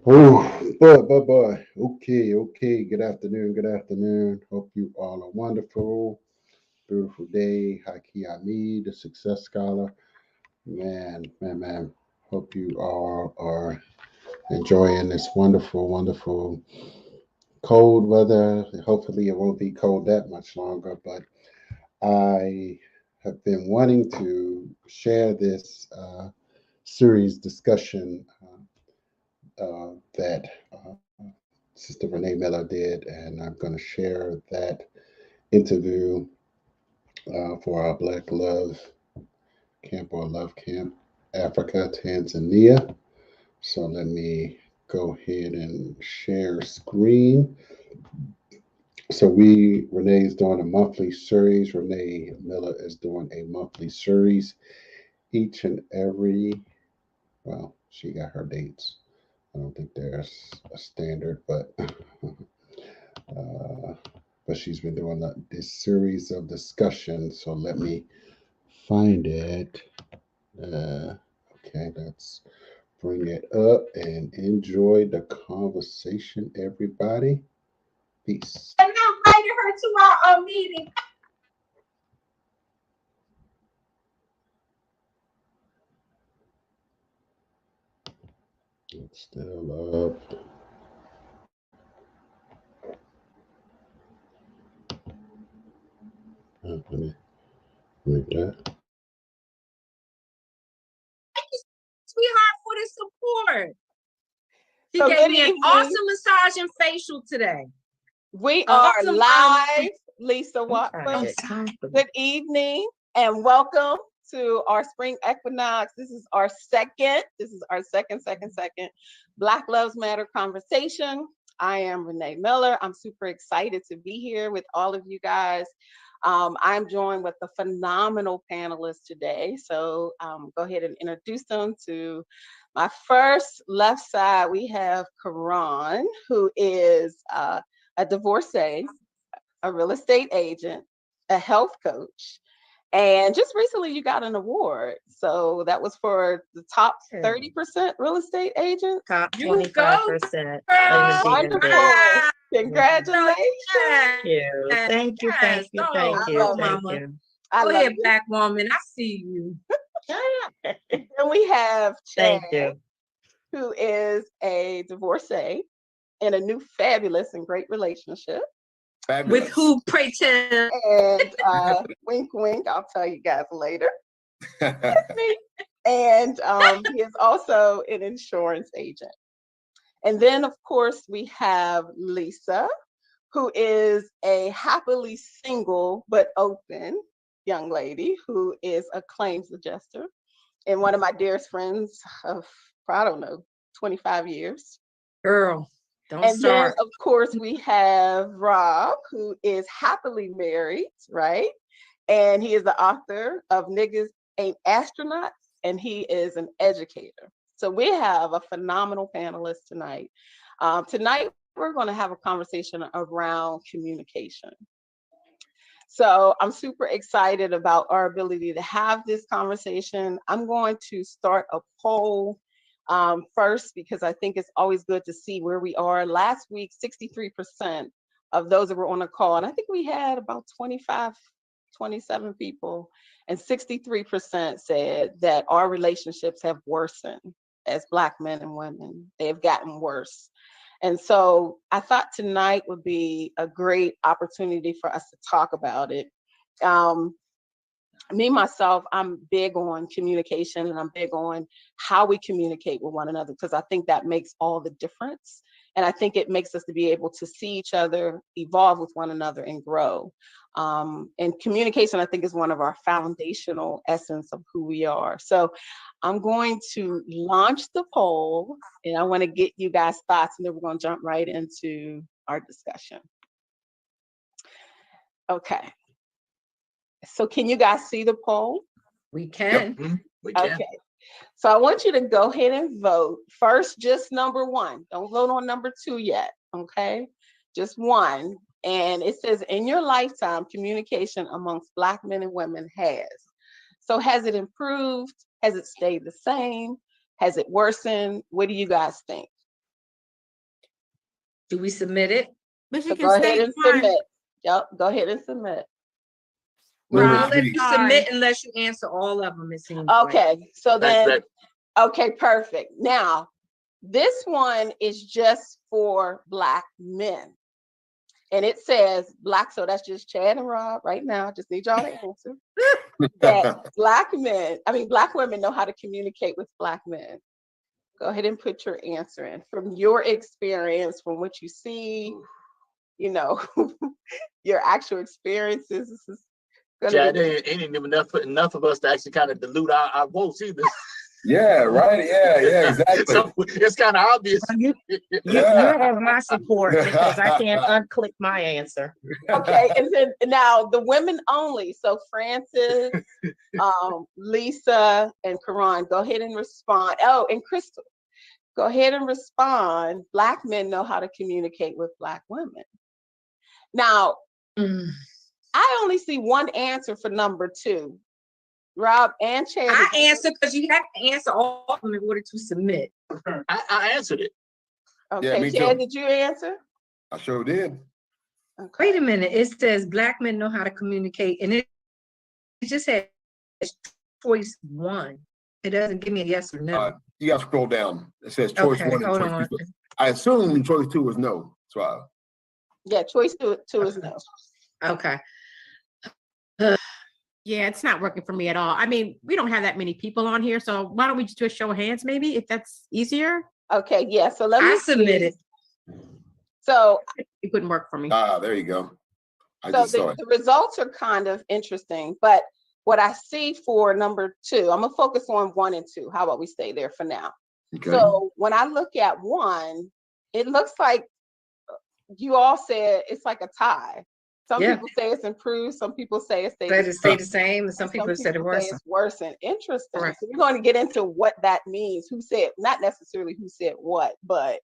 Oh, boy. Okay. Good afternoon. Good afternoon. Hope you all are wonderful. Beautiful day. Haki Ami, the success scholar. Man. Hope you all are enjoying this wonderful cold weather. Hopefully, it won't be cold that much longer, but I have been wanting to share this series discussion that Sister Renee Miller did, and I'm going to share that interview for our Black Love Camp or Love Camp Africa, Tanzania. So let me go ahead and share screen. So Renee's doing a monthly series. Renee Miller is doing a monthly series each and every, well, she got her dates. I don't think there's a standard, uh, but she's been doing this series of discussions. So let me find it. Uh, okay, let's bring it up and enjoy the conversation, everybody. Peace. And I invited her to our meeting. It's still up. Let me make that. Thank you, sweetheart, for the support. She So gave good me an evening. awesome massage and facial today. We are live, Lisa Watford. Good evening and welcome to our spring equinox. This is our second Black Lives Matter conversation. I am Renee Miller. I'm super excited to be here with all of you guys. I'm joined with a phenomenal panelist today. So go ahead and introduce them. To my first left side, we have Karan, who is a divorcee, a real estate agent, a health coach. And just recently you got an award. So that was for the top 30% real estate agent. Top 25%. Wonderful. Congratulations. Thank you. Thank you. Mama. Go ahead, Black woman. I see you. And we have Chad, who is a divorcee in a new fabulous and great relationship. Fabulous. With who, pray tell? And wink, wink, I'll tell you guys later. And he is also an insurance agent. And then, of course, we have Lisa, who is a happily single but open young lady who is a claims adjuster and one of my dearest friends of, I don't know, 25 years. Girl, don't and start. Then, of course, we have Rob, who is happily married, right? And he is the author of Niggas Ain't Astronauts, and he is an educator. So we have a phenomenal panelist tonight. Tonight, we're going to have a conversation around communication. So I'm super excited about our ability to have this conversation. I'm going to start a poll first because I think it's always good to see where we are. Last week, 63% of those that were on the call, and I think we had about 25, 27 people, and 63% said that our relationships have worsened as Black men and women. They have gotten worse. And so I thought tonight would be a great opportunity for us to talk about it. Me, myself, I'm big on communication and I'm big on how we communicate with one another because I think that makes all the difference. And I think it makes us to be able to see each other, evolve with one another and grow. And communication, I think, is one of our foundational essence of who we are. So I'm going to launch the poll and I want to get you guys' thoughts and then we're going to jump right into our discussion. Okay. So can you guys see the poll? We can. Yep. We can. Okay. So I want you to go ahead and vote. First, just number one. Don't vote on number two yet. Okay. Just one. And it says, in your lifetime, communication amongst Black men and women has. So has it improved? Has it stayed the same? Has it worsened? What do you guys think? Do we submit it? So go ahead and submit. Yep, go ahead and submit. I'll let you submit unless you answer all of them, it seems. Okay, so then, okay, perfect. Now, this one is just for Black men. And it says Black, so that's just Chad and Rob right now. Just need y'all to answer. That Black women know how to communicate with Black men. Go ahead and put your answer in. From your experience, from what you see, you know, your actual experiences. This is Chad, ain't even enough of us to actually kind of dilute our votes either. Yeah, right. Yeah, exactly. So it's kind of obvious. You have my support because I can't unclick my answer. Okay, and then now the women only. So Francis, Lisa, and Karan, go ahead and respond. Oh, and Crystal, go ahead and respond. Black men know how to communicate with Black women. Now, I only see one answer for number 2. Rob and Chad. I answered because you have to answer all of them in order to submit. I answered it. Okay, yeah, Chad, did you answer? I sure did. Okay. Wait a minute. It says Black men know how to communicate, and it just has choice 1. It doesn't give me a yes or no. You got to scroll down. It says choice 1 and choice 2. I assume choice 2 was no. So yeah, choice 2 is no. Okay. Yeah, it's not working for me at all. I mean, we don't have that many people on here, so why don't we just do a show of hands maybe, if that's easier? Okay, yeah, so let me I submitted. So it wouldn't work for me. There you go. So the results are kind of interesting, but what I see for number 2, I'm gonna focus on 1 and 2. How about we stay there for now? Okay. So when I look at 1, it looks like you all said it's like a tie. Some people say it's improved. Some people say it stayed the same. And some people said it worsened. It's worsened. Interesting. Right. So we're going to get into what that means. Who said, not necessarily who said what, but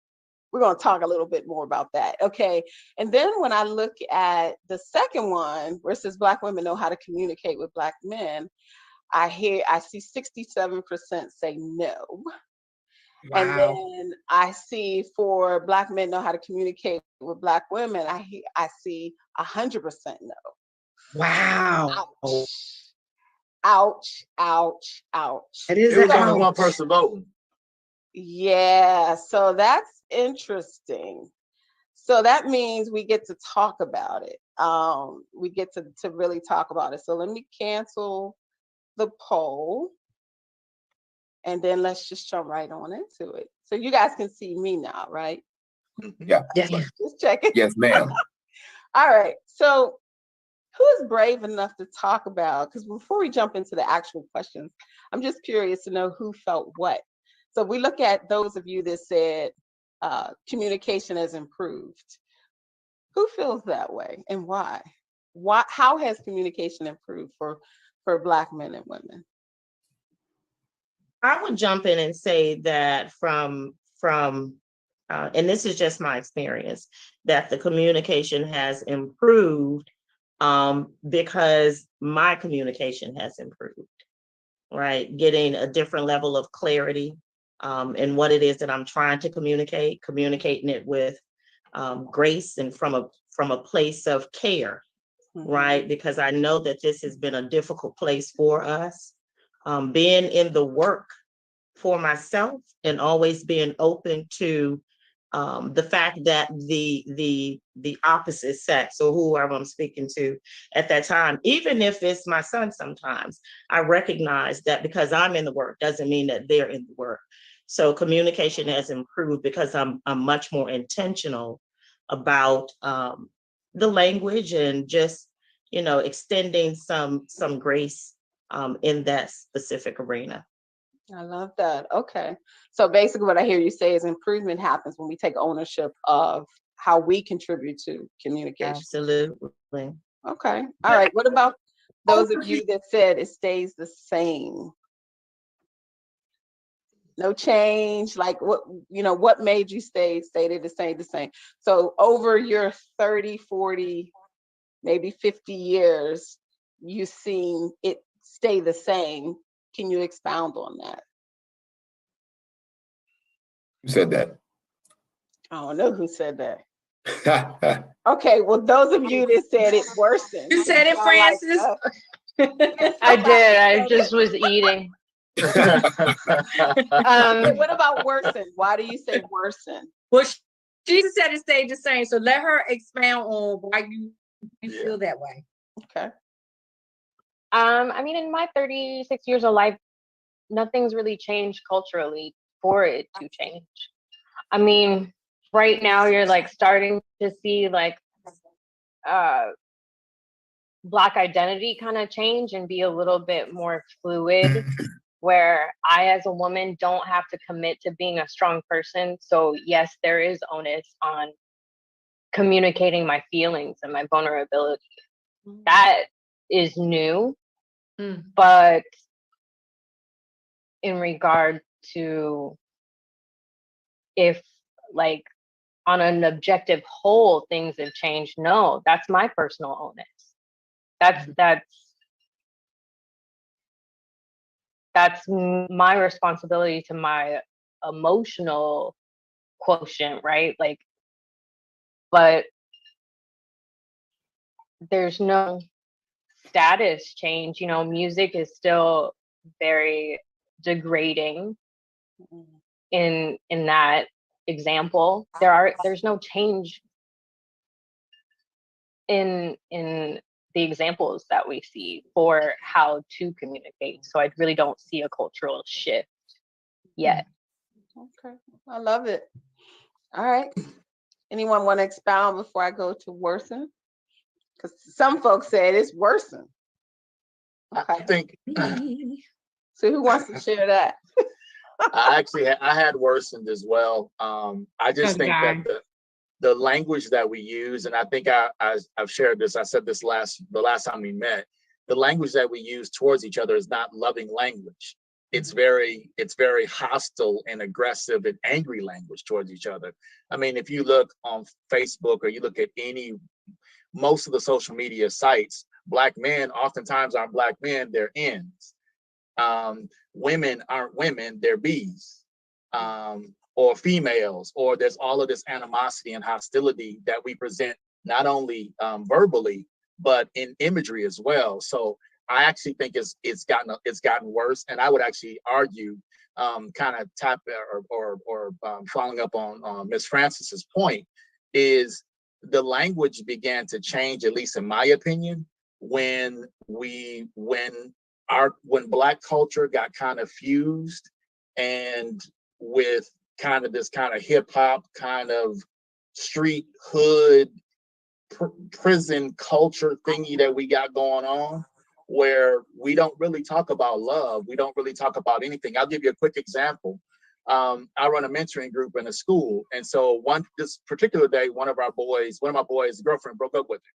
we're going to talk a little bit more about that. Okay. And then when I look at the second one, where it says Black women know how to communicate with Black men, I see 67% say no. Wow. And then I see for Black men know how to communicate with Black women, I see 100% no. Wow. Ouch, ouch, ouch. It was only one person voting. Yeah, so that's interesting. So that means we get to talk about it. We get to really talk about it. So let me cancel the poll. And then let's just jump right on into it. So you guys can see me now, right? Yeah. Yes. Just checking. Yes, ma'am. All right. So who is brave enough to talk about, because before we jump into the actual questions, I'm just curious to know who felt what. So we look at those of you that said communication has improved. Who feels that way and why? How has communication improved for Black men and women? I would jump in and say that from and this is just my experience, that the communication has improved because my communication has improved, right? Getting a different level of clarity in what it is that I'm trying to communicating it with grace and from a place of care, right? Because I know that this has been a difficult place for us. Being in the work for myself and always being open to the fact that the opposite sex or whoever I'm speaking to at that time, even if it's my son, sometimes I recognize that because I'm in the work doesn't mean that they're in the work. So communication has improved because I'm much more intentional about the language and just, extending some grace in that specific arena. I love that. Okay. So basically what I hear you say is improvement happens when we take ownership of how we contribute to communication. Absolutely. Okay. All right. What about those of you that said it stays the same? No change? Like what made you stay the same? So over your 30, 40, maybe 50 years, you've seen it stay the same. Can you expound on that? Who said that? I don't know who said that. Okay, well, those of you that said it worsened. You said it, Francis? I did. I just was eating. What about worsen? Why do you say worsen? Well, she said it stayed the same. So let her expound on why you feel that way. Okay. I mean, in my 36 years of life, nothing's really changed culturally for it to change. I mean, right now you're like starting to see like Black identity kind of change and be a little bit more fluid, where I as a woman don't have to commit to being a strong person. So yes, there is onus on communicating my feelings and my vulnerability. That is new. But in regard to if like on an objective whole things have changed, no, that's my personal onus. That's my responsibility to my emotional quotient, right? Like, but there's no status change. You know, music is still very degrading in that example. There's no change in the examples that we see for how to communicate. So I really don't see a cultural shift yet. Okay, I love it. All right. Anyone want to expound before I go to worsen? Because some folks said it's worsen. Okay. I think. So who wants to share that? I had worsened as well. I just think that the language that we use, and I think I've shared this. I said this the last time we met. The language that we use towards each other is not loving language. It's very hostile and aggressive and angry language towards each other. I mean, if you look on Facebook or you look at most of the social media sites, Black men oftentimes aren't Black men, they're ends. Women aren't women, they're bees, or females, or there's all of this animosity and hostility that we present not only verbally, but in imagery as well. So I actually think it's gotten worse. And I would actually argue, kind of following up on Ms. Francis's point, is the language began to change, at least in my opinion, when Black culture got kind of fused and with kind of this kind of hip hop kind of street hood prison culture thingy that we got going on, where we don't really talk about love. We don't really talk about anything. I'll give you a quick example. I run a mentoring group in a school. And so this particular day, one of my boys' girlfriend broke up with him.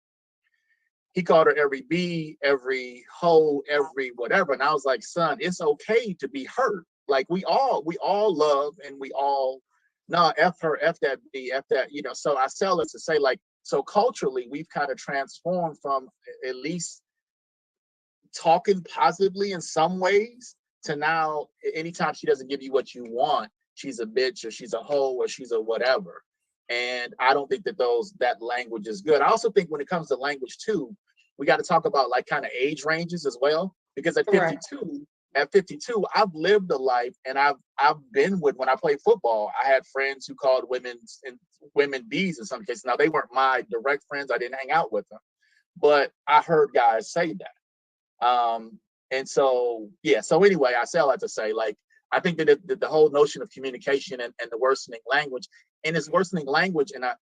He called her every B, every hoe, every whatever. And I was like, son, it's okay to be hurt. Like we all love, and we all, F her, F that B, F that, so I sell it to say, like, so culturally, we've kind of transformed from at least talking positively in some ways to now, anytime she doesn't give you what you want, she's a bitch or she's a hoe or she's a whatever. And I don't think that language is good. I also think when it comes to language too, we got to talk about like kind of age ranges as well, because at 52, I've lived a life, and I've been with, when I played football, I had friends who called women bees in some cases. Now they weren't my direct friends. I didn't hang out with them, but I heard guys say that. And so, so anyway, I say all that to say, like, I think that the whole notion of communication and the worsening language, and it's worsening language. And I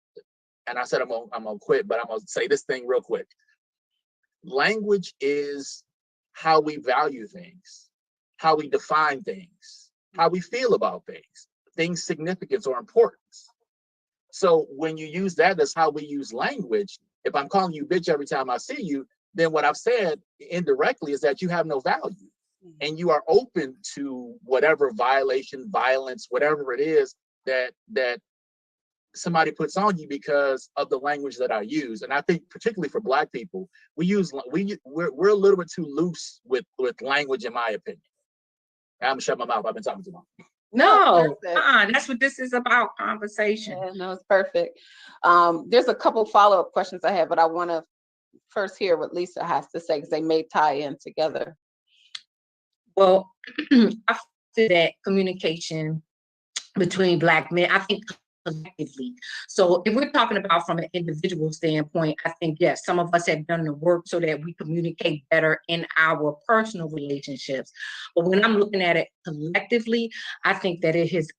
said, I'm gonna quit, but I'm gonna say this thing real quick. Language is how we value things, how we define things, how we feel about things' significance or importance. So when you use that as how we use language, if I'm calling you bitch every time I see you, then what I've said indirectly is that you have no value, and you are open to whatever violation, violence, whatever it is that somebody puts on you because of the language that I use. And I think particularly for Black people, we're a little bit too loose with language, in my opinion. I'm gonna shut my mouth. I've been talking too long. No, that's what this is about, conversation. Yeah, no, it's perfect. There's a couple follow-up questions I have, but I want to first hear what Lisa has to say because they may tie in together. Well, after that communication between Black men, I think collectively. So if we're talking about from an individual standpoint, I think, yes, some of us have done the work so that we communicate better in our personal relationships. But when I'm looking at it collectively, I think that it has,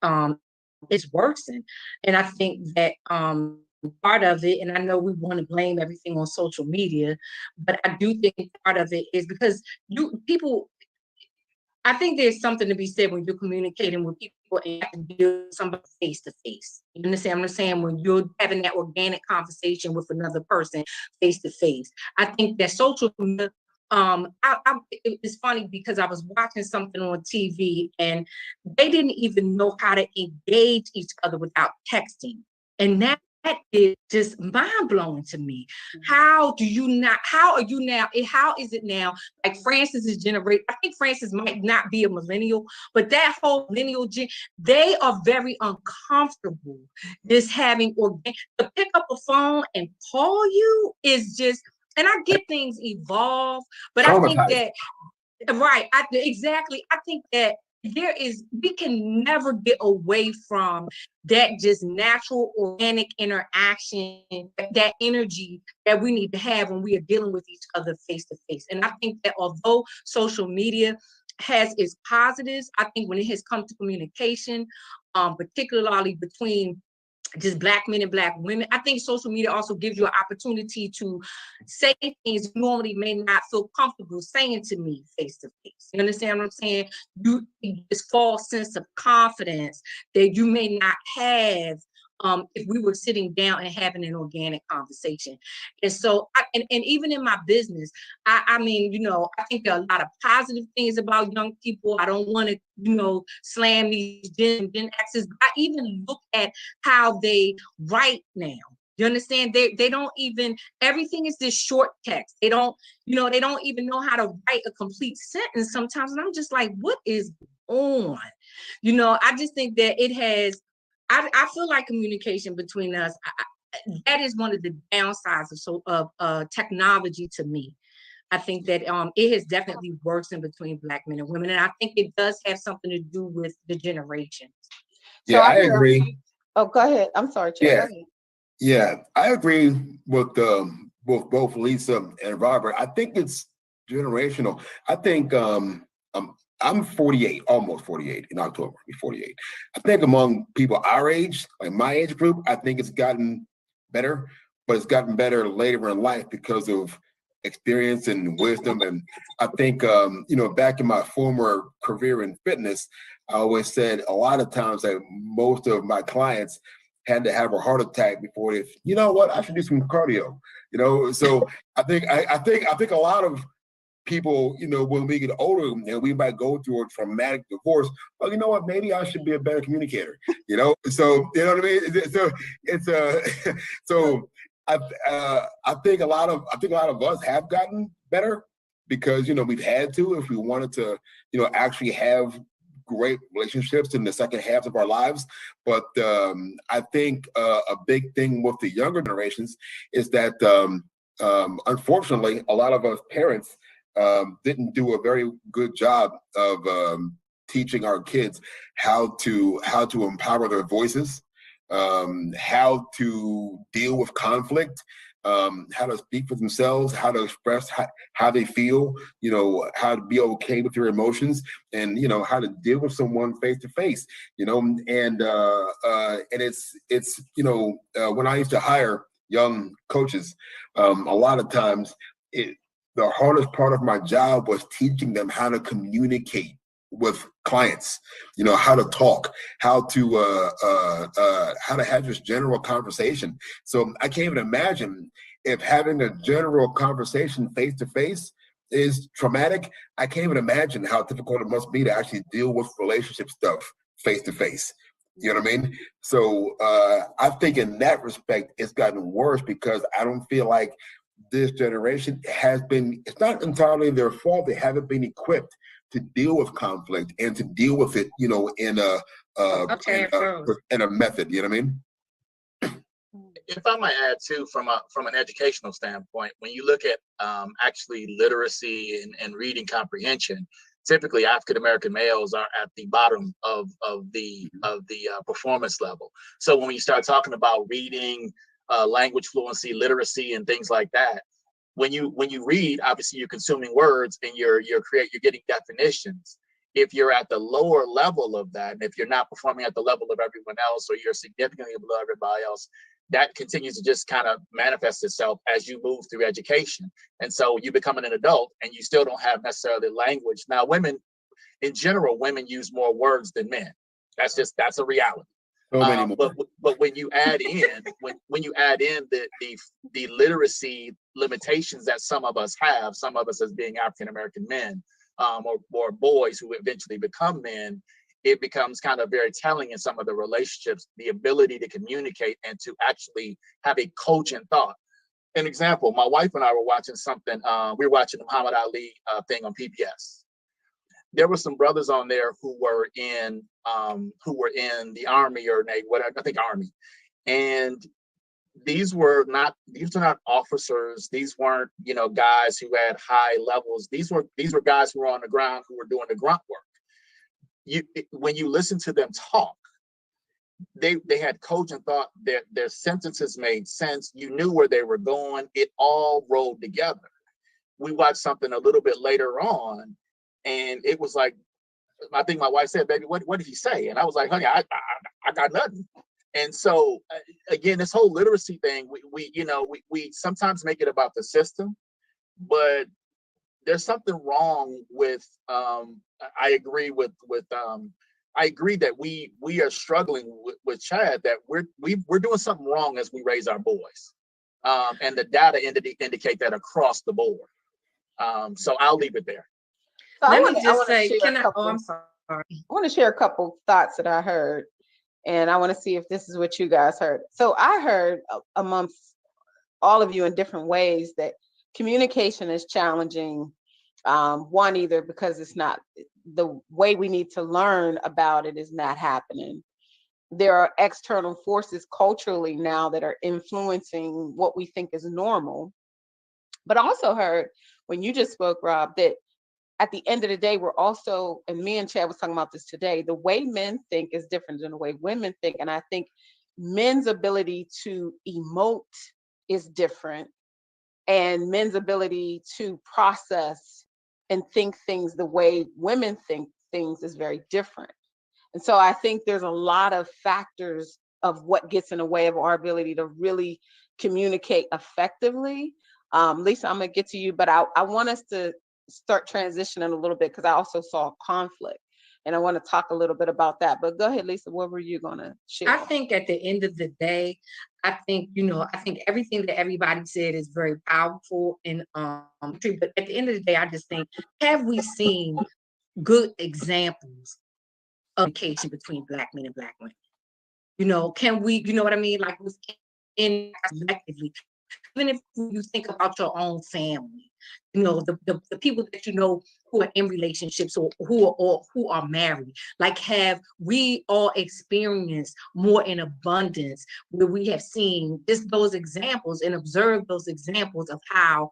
it's worsened. And I think that, part of it, and I know we want to blame everything on social media, but I do think part of it is because I think there's something to be said when you're communicating with people and you have to deal with somebody face to face. You understand what I'm saying? When you're having that organic conversation with another person face to face. I think that social media, it's funny because I was watching something on TV and they didn't even know how to engage each other without texting. And that is just mind blowing to me. How are you now? How is it now? Like Francis's generation, I think Francis might not be a millennial, but that whole millennial they are very uncomfortable just having to pick up a phone and call you is just, and I get things evolve, but I think that, right, exactly. I think that we can never get away from that just natural organic interaction, that energy that we need to have when we are dealing with each other face to face. And I think that although social media has its positives, I think when it has come to communication, particularly between just Black men and Black women, I think social media also gives you an opportunity to say things you normally may not feel comfortable saying to me face to face. You understand what I'm saying? This false sense of confidence that you may not have if we were sitting down and having an organic conversation. And so, and even in my business, I mean, I think there are a lot of positive things about young people. I don't want to, slam these Gen X's. I even look at how they write now. You understand? They don't even, everything is this short text. They don't even know how to write a complete sentence sometimes. And I'm just like, what is on? I just think that it has, I feel like communication between us, that is one of the downsides of technology to me. I think that it has definitely worsened between Black men and women. And I think it does have something to do with the generations. Yeah, I agree. Oh, go ahead. I'm sorry, Chair. Yeah, I agree with both Lisa and Robert. I think it's generational. I think I'm 48, almost 48 in October, I'll be 48. I think among people our age, like my age group, I think it's gotten better, but it's gotten better later in life because of experience and wisdom. And I think, back in my former career in fitness, I always said a lot of times that most of my clients had to have a heart attack before they, you know what, I should do some cardio, So I think a lot of people, when we get older and we might go through a traumatic divorce, well, you know what, maybe I should be a better communicator, So, you know what I mean? So it's so I think a lot of us have gotten better because, we've had to, if we wanted to, actually have great relationships in the second half of our lives. But I think a big thing with the younger generations is that unfortunately, a lot of us parents didn't do a very good job of teaching our kids how to empower their voices, how to deal with conflict, how to speak for themselves, how to express how they feel, how to be okay with their emotions, and how to deal with someone face to face, and it's when I used to hire young coaches, a lot of times the hardest part of my job was teaching them how to communicate with clients, how to talk, how to have this general conversation. So I can't even imagine if having a general conversation face to face is traumatic. I can't even imagine how difficult it must be to actually deal with relationship stuff face to face. You know what I mean? So I think in that respect, it's gotten worse because I don't feel like this generation it's not entirely their fault. They haven't been equipped to deal with conflict and to deal with it, in a Okay, and a method. You know what I mean? If I might add too, from an educational standpoint, when you look at actually literacy and reading comprehension, typically African American males are at the bottom of the performance level. So when you start talking about reading, language fluency, literacy, and things like that, when you read, obviously you're consuming words and you're getting definitions. If you're at the lower level of that, and if you're not performing at the level of everyone else, or you're significantly below everybody else, that continues to just kind of manifest itself as you move through education. And so you becoming an adult and you still don't have necessarily language. Now, women, in general, women use more words than men. That's a reality. But when you add in when you add in the literacy limitations that some of us have, some of us as being African American men, or boys who eventually become men, it becomes kind of very telling in some of the relationships, the ability to communicate and to actually have a cogent thought. An example, my wife and I were watching something, we were watching the Muhammad Ali thing on PBS. There were some brothers on there who were in the Army or Navy, whatever, I think Army. And these are not officers. These weren't, guys who had high levels. These were guys who were on the ground who were doing the grunt work. When you listen to them talk, they had cogent thought. Their sentences made sense. You knew where they were going. It all rolled together. We watched something a little bit later on, and it was like, I think my wife said, "Baby, what did he say?" And I was like, "Honey, I got nothing." And so again, this whole literacy thing, we sometimes make it about the system, but there's something wrong with. I agree I agree that we are struggling with Chad, that we're doing something wrong as we raise our boys, and the data indicate that across the board. So I'll leave it there. So Let me just say, I'm sorry. I want to share a couple thoughts that I heard, and I want to see if this is what you guys heard. So I heard amongst all of you in different ways that communication is challenging. One, either because it's not the way we need to learn about it is not happening. There are external forces culturally now that are influencing what we think is normal. But I also heard when you just spoke, Rob, that at the end of the day, we're also, and me and Chad was talking about this today, the way men think is different than the way women think. And I think men's ability to emote is different, and men's ability to process and think things the way women think things is very different. And so I think there's a lot of factors of what gets in the way of our ability to really communicate effectively. Lisa, I'm gonna get to you, but I want us to start transitioning a little bit because I also saw conflict and I want to talk a little bit about that. But go ahead, Lisa, what were you gonna share? I think at the end of the day, I think everything that everybody said is very powerful and true. But at the end of the day, I just think, have we seen good examples of communication between Black men and Black women? Can we, you know what I mean? Like within collectively, even if you think about your own family, the people that who are in relationships or who are married, like have we all experienced more in abundance where we have seen just those examples and observed those examples of how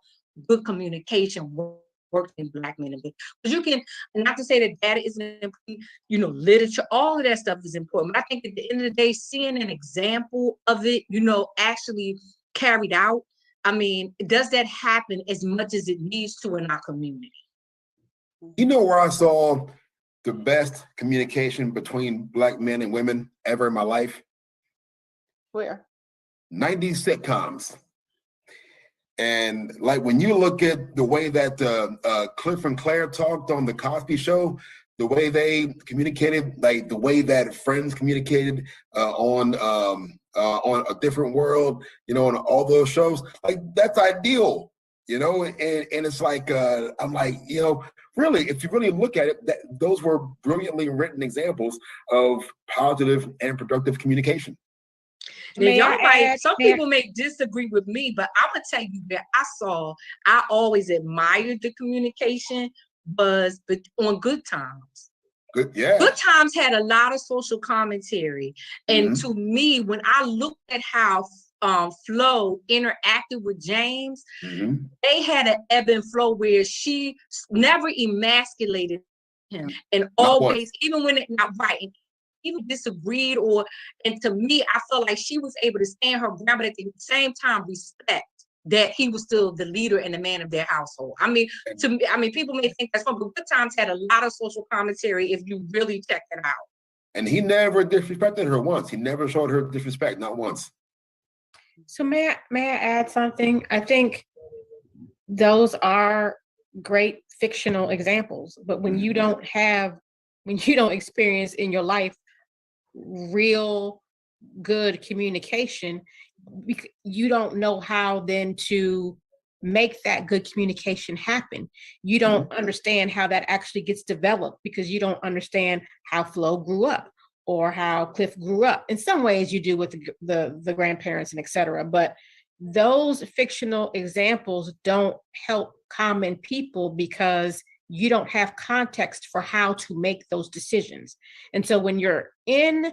good communication works in Black men and women? Because you can, not to say that data isn't important, literature, all of that stuff is important. But I think at the end of the day, seeing an example of it, actually carried out, I mean, does that happen as much as it needs to in our community? You know where I saw the best communication between Black men and women ever in my life? Where? 90s sitcoms. And like when you look at the way that Cliff and Claire talked on the Cosby Show, the way they communicated, like the way that Friends communicated on A Different World, on all those shows, like that's ideal, and it's like, I'm like, really, if you really look at it, those were brilliantly written examples of positive and productive communication. Some people may disagree with me, but I'm gonna tell you that I always admired the communication was on good times. Good, yeah. Good Times had a lot of social commentary. And Mhm. to me, when I looked at how Flo interacted with James, Mhm. they had an ebb and flow where she never emasculated him, and Not once. always, even when it not right, and even disagreed, or, and to me, I felt like she was able to stand her ground, but at the same time respect that he was still the leader and the man of their household. I mean, to me, I mean, people may think that's fun, but Good Times had a lot of social commentary if you really check it out. And he never disrespected her once. He never showed her disrespect, not once. So may I add something? I think those are great fictional examples, but when you don't experience in your life real good communication, you don't know how then to make that good communication happen. You don't understand how that actually gets developed because you don't understand how Flo grew up or how Cliff grew up. In some ways you do with the grandparents and etc. But those fictional examples don't help common people because you don't have context for how to make those decisions. And so when you're in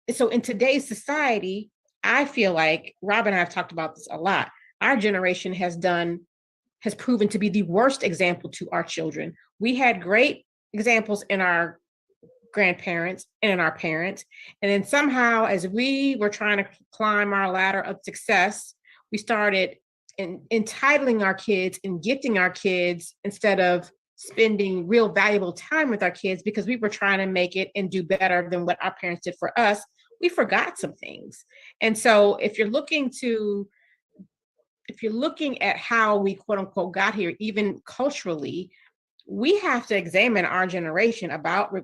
today's society, I feel like Rob and I have talked about this a lot. Our generation has proven to be the worst example to our children. We had great examples in our grandparents and in our parents. And then somehow, as we were trying to climb our ladder of success, we started entitling our kids and gifting our kids instead of spending real valuable time with our kids because we were trying to make it and do better than what our parents did for us. We forgot some things. And so if you're looking at how we quote unquote got here, even culturally, we have to examine our generation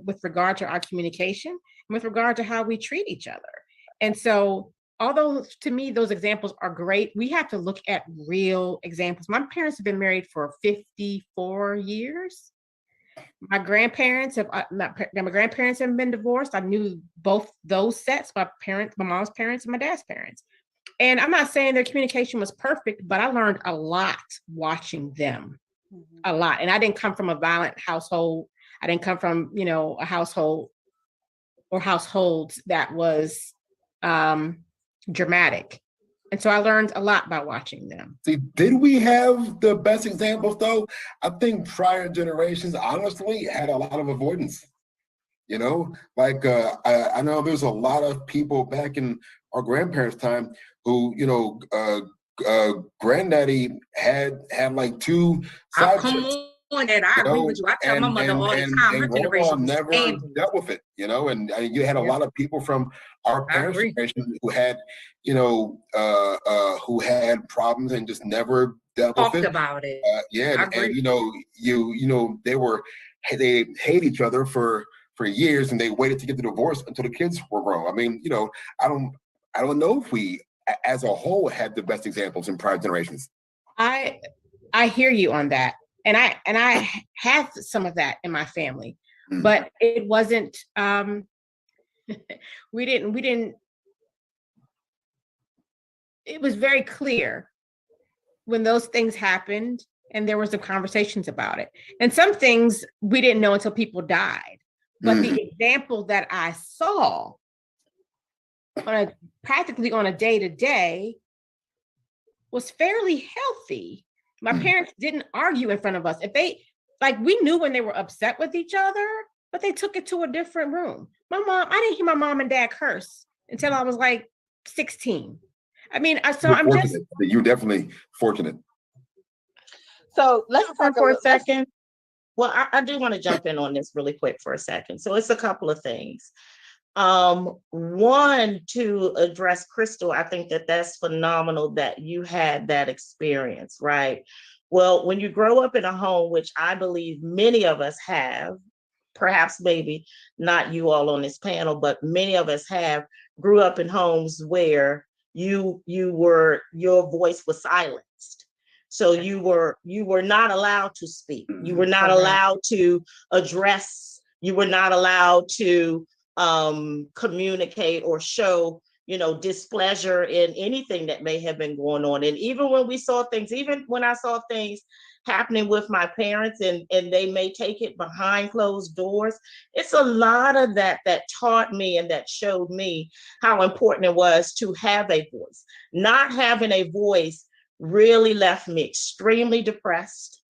with regard to our communication and with regard to how we treat each other. And so, although to me those examples are great, we have to look at real examples. My parents have been married for 54 years. My grandparents have been divorced. I knew both those sets, my mom's parents and my dad's parents. And I'm not saying their communication was perfect, but I learned a lot watching them. A lot. And I didn't come from a violent household. I didn't come from, a household or households that was dramatic. And so I learned a lot by watching them. See, did we have the best examples though? I think prior generations honestly had a lot of avoidance. Like I know there's a lot of people back in our grandparents' time who, granddaddy had like two side chicks. And I agree with you. I tell my mother all the time, her generation never dealt with it, and you had a lot of people from our parents' generation who had, who had problems and just never dealt with it. About it. They hate each other for years, and they waited to get the divorce until the kids were grown. I mean, I don't know if we, as a whole, had the best examples in prior generations. I hear you on that. And I have some of that in my family, but it wasn't, we didn't, it was very clear when those things happened and there was some conversations about it. And some things we didn't know until people died. But the example that I saw practically on a day-to-day was fairly healthy. My parents didn't argue in front of us. We knew when they were upset with each other, but they took it to a different room. I didn't hear my mom and dad curse until I was like 16. I mean, You're definitely fortunate. So let's talk for a second. Well, I do want to jump in on this really quick for a second. So it's a couple of things. One, to address Crystal, I think that's phenomenal that you had that experience, right? Well, when you grow up in a home, which I believe many of us have, perhaps maybe not you all on this panel, but many of us grew up in homes where your voice was silenced. So you were not allowed to speak. You were not allowed to address. You were not allowed to communicate or show, displeasure in anything that may have been going on. And even when I saw things happening with my parents, and they may take it behind closed doors. It's a lot of that that taught me and that showed me how important it was to have a voice. Not having a voice really left me extremely depressed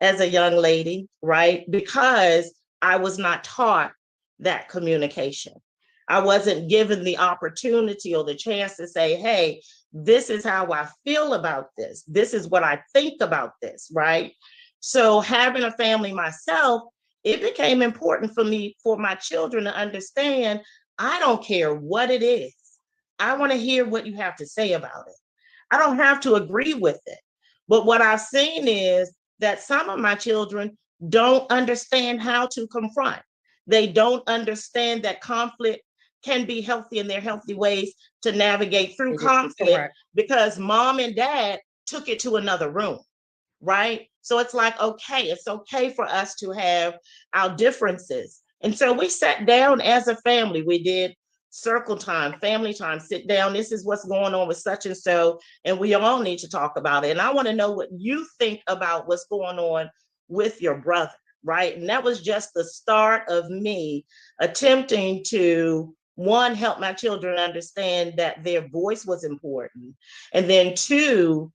as a young lady, right? Because I was not taught that communication. I wasn't given the opportunity or the chance to say, hey, this is how I feel about this. This is what I think about this, right? So having a family myself, it became important for me, for my children to understand, I don't care what it is. I want to hear what you have to say about it. I don't have to agree with it. But what I've seen is that some of my children don't understand how to confront. They don't understand that conflict can be healthy in their healthy ways to navigate through conflict because mom and dad took it to another room, right? So it's like, okay, it's okay for us to have our differences. And so we sat down as a family. We did circle time, family time, sit down. This is what's going on with such and so, and we all need to talk about it. And I want to know what you think about what's going on with your brother, right? And that was just the start of me attempting to, one, help my children understand that their voice was important, and then two,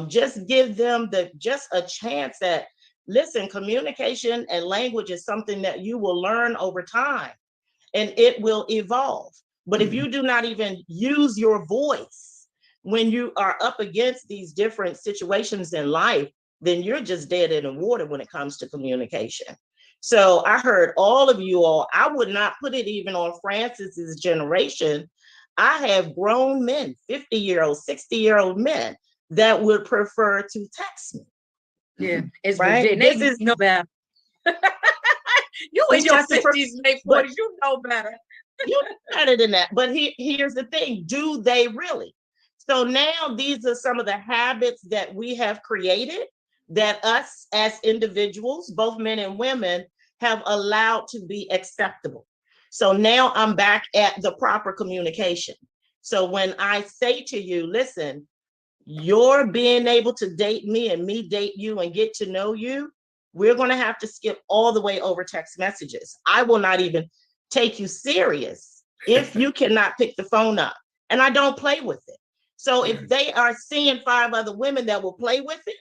just give them just a chance that, listen, communication and language is something that you will learn over time and it will evolve. But if you do not even use your voice when you are up against these different situations in life, then you're just dead in the water when it comes to communication. So I heard all of you all, I would not put it even on Francis's generation. I have grown men, 50-year-old, 60-year-old men that would prefer to text me. Yeah, it's right. legit. This is no better. You in your 50s, late 40s, you know better. You know better than that. But here's the thing, do they really? So now these are some of the habits that we have created that us as individuals, both men and women, have allowed to be acceptable. So now I'm back at the proper communication. So when I say to you, listen, you're being able to date me and me date you and get to know you, we're going to have to skip all the way over text messages. I will not even take you serious if you cannot pick the phone up. And I don't play with it. So if they are seeing 5 other women that will play with it,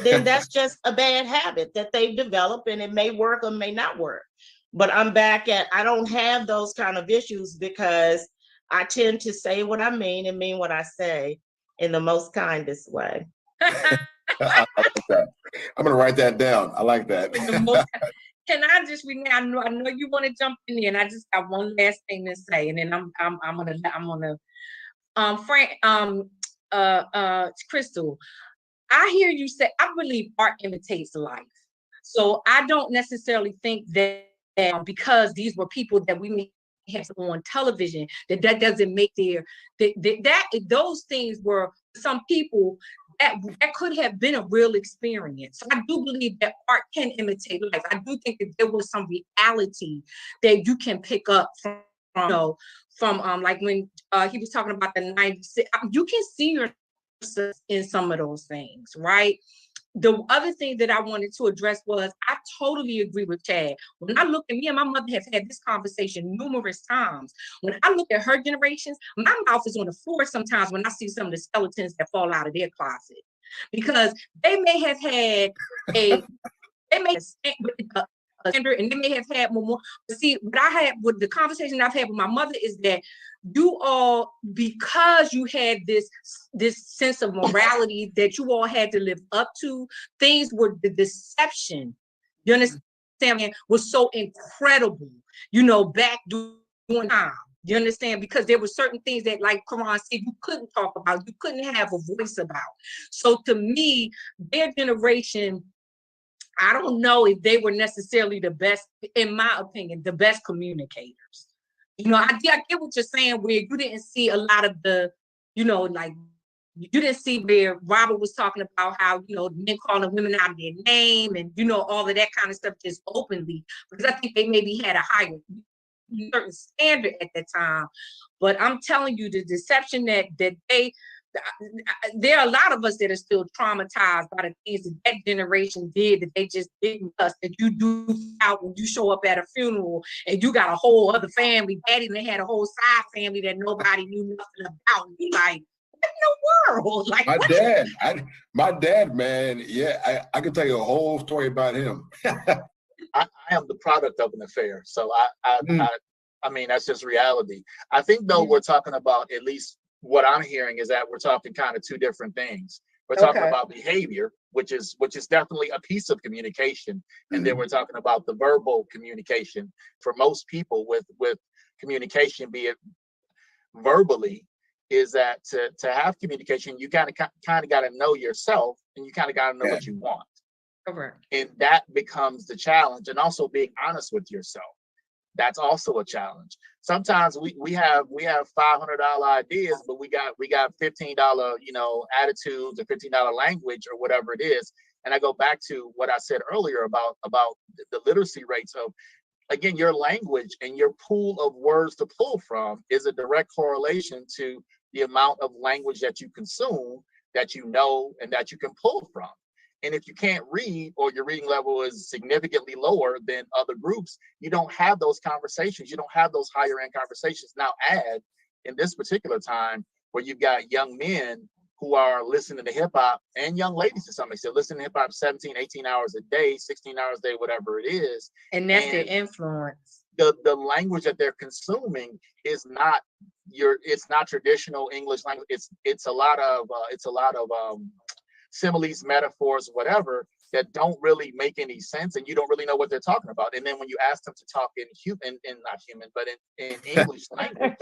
then that's just a bad habit that they've developed, and it may work or may not work. But I'm back at, I don't have those kind of issues because I tend to say what I mean and mean what I say in the most kindest way. I like that. I'm gonna write that down. I like that. Can I just, Renee, I know you want to jump in there, and I just got one last thing to say, and then I'm gonna Crystal, I hear you say, I believe art imitates life. So I don't necessarily think that because these were people that we may have on television, that doesn't make those things were some people that could have been a real experience. So I do believe that art can imitate life. I do think that there was some reality that you can pick up from like when he was talking about the 96, you can see yourself in some of those things, right? The other thing that I wanted to address was, I totally agree with Chad. When I look at me and my mother have had this conversation numerous times. When I look at her generations, my mouth is on the floor sometimes when I see some of the skeletons that fall out of their closet, because they may have had standard, and they may have had more. But see, what the conversation I've had with my mother is that you all, because you had this sense of morality that you all had to live up to, things were, the deception, you understand, was so incredible, back during time. You understand? Because there were certain things that, like Quran said, you couldn't talk about, you couldn't have a voice about. So to me, their generation, I don't know if they were necessarily the best, in my opinion, the best communicators. I get what you're saying, where you didn't see a lot of the, like, you didn't see where Robert was talking about how, men calling women out of their name and, all of that kind of stuff just openly, because I think they maybe had a higher certain standard at that time. But I'm telling you, the deception that they there are a lot of us that are still traumatized by the things that generation did that they just didn't us, that you do out when you show up at a funeral and you got a whole other family. Daddy and they had a whole side family that nobody knew nothing about. You like, what in the world? Like my dad, man, yeah, I could tell you a whole story about him. I am the product of an affair. So I mean, that's just reality. I think though we're talking about, at least what I'm hearing is that we're talking kind of two different things. We're talking about behavior, which is definitely a piece of communication. And then we're talking about the verbal communication. For most people with communication, be it verbally, is that to have communication, you kind of got to know yourself, and you kind of got to know what you want. Correct. And that becomes the challenge. And also being honest with yourself. That's also a challenge. Sometimes we have $500 ideas, but we got $15, attitudes, or $15 language, or whatever it is. And I go back to what I said earlier about the literacy rates of, again, your language and your pool of words to pull from is a direct correlation to the amount of language that you consume, that you know, and that you can pull from. And if you can't read, or your reading level is significantly lower than other groups, you don't have those conversations. You don't have those higher end conversations. Now add in this particular time where you've got young men who are listening to hip hop, and young ladies to some extent, listening to hip hop 17, 18 hours a day, 16 hours a day, whatever it is. And that's their influence. The language that they're consuming is not traditional English language. It's a lot of similes, metaphors, whatever, that don't really make any sense, and you don't really know what they're talking about. And then when you ask them to talk in English language,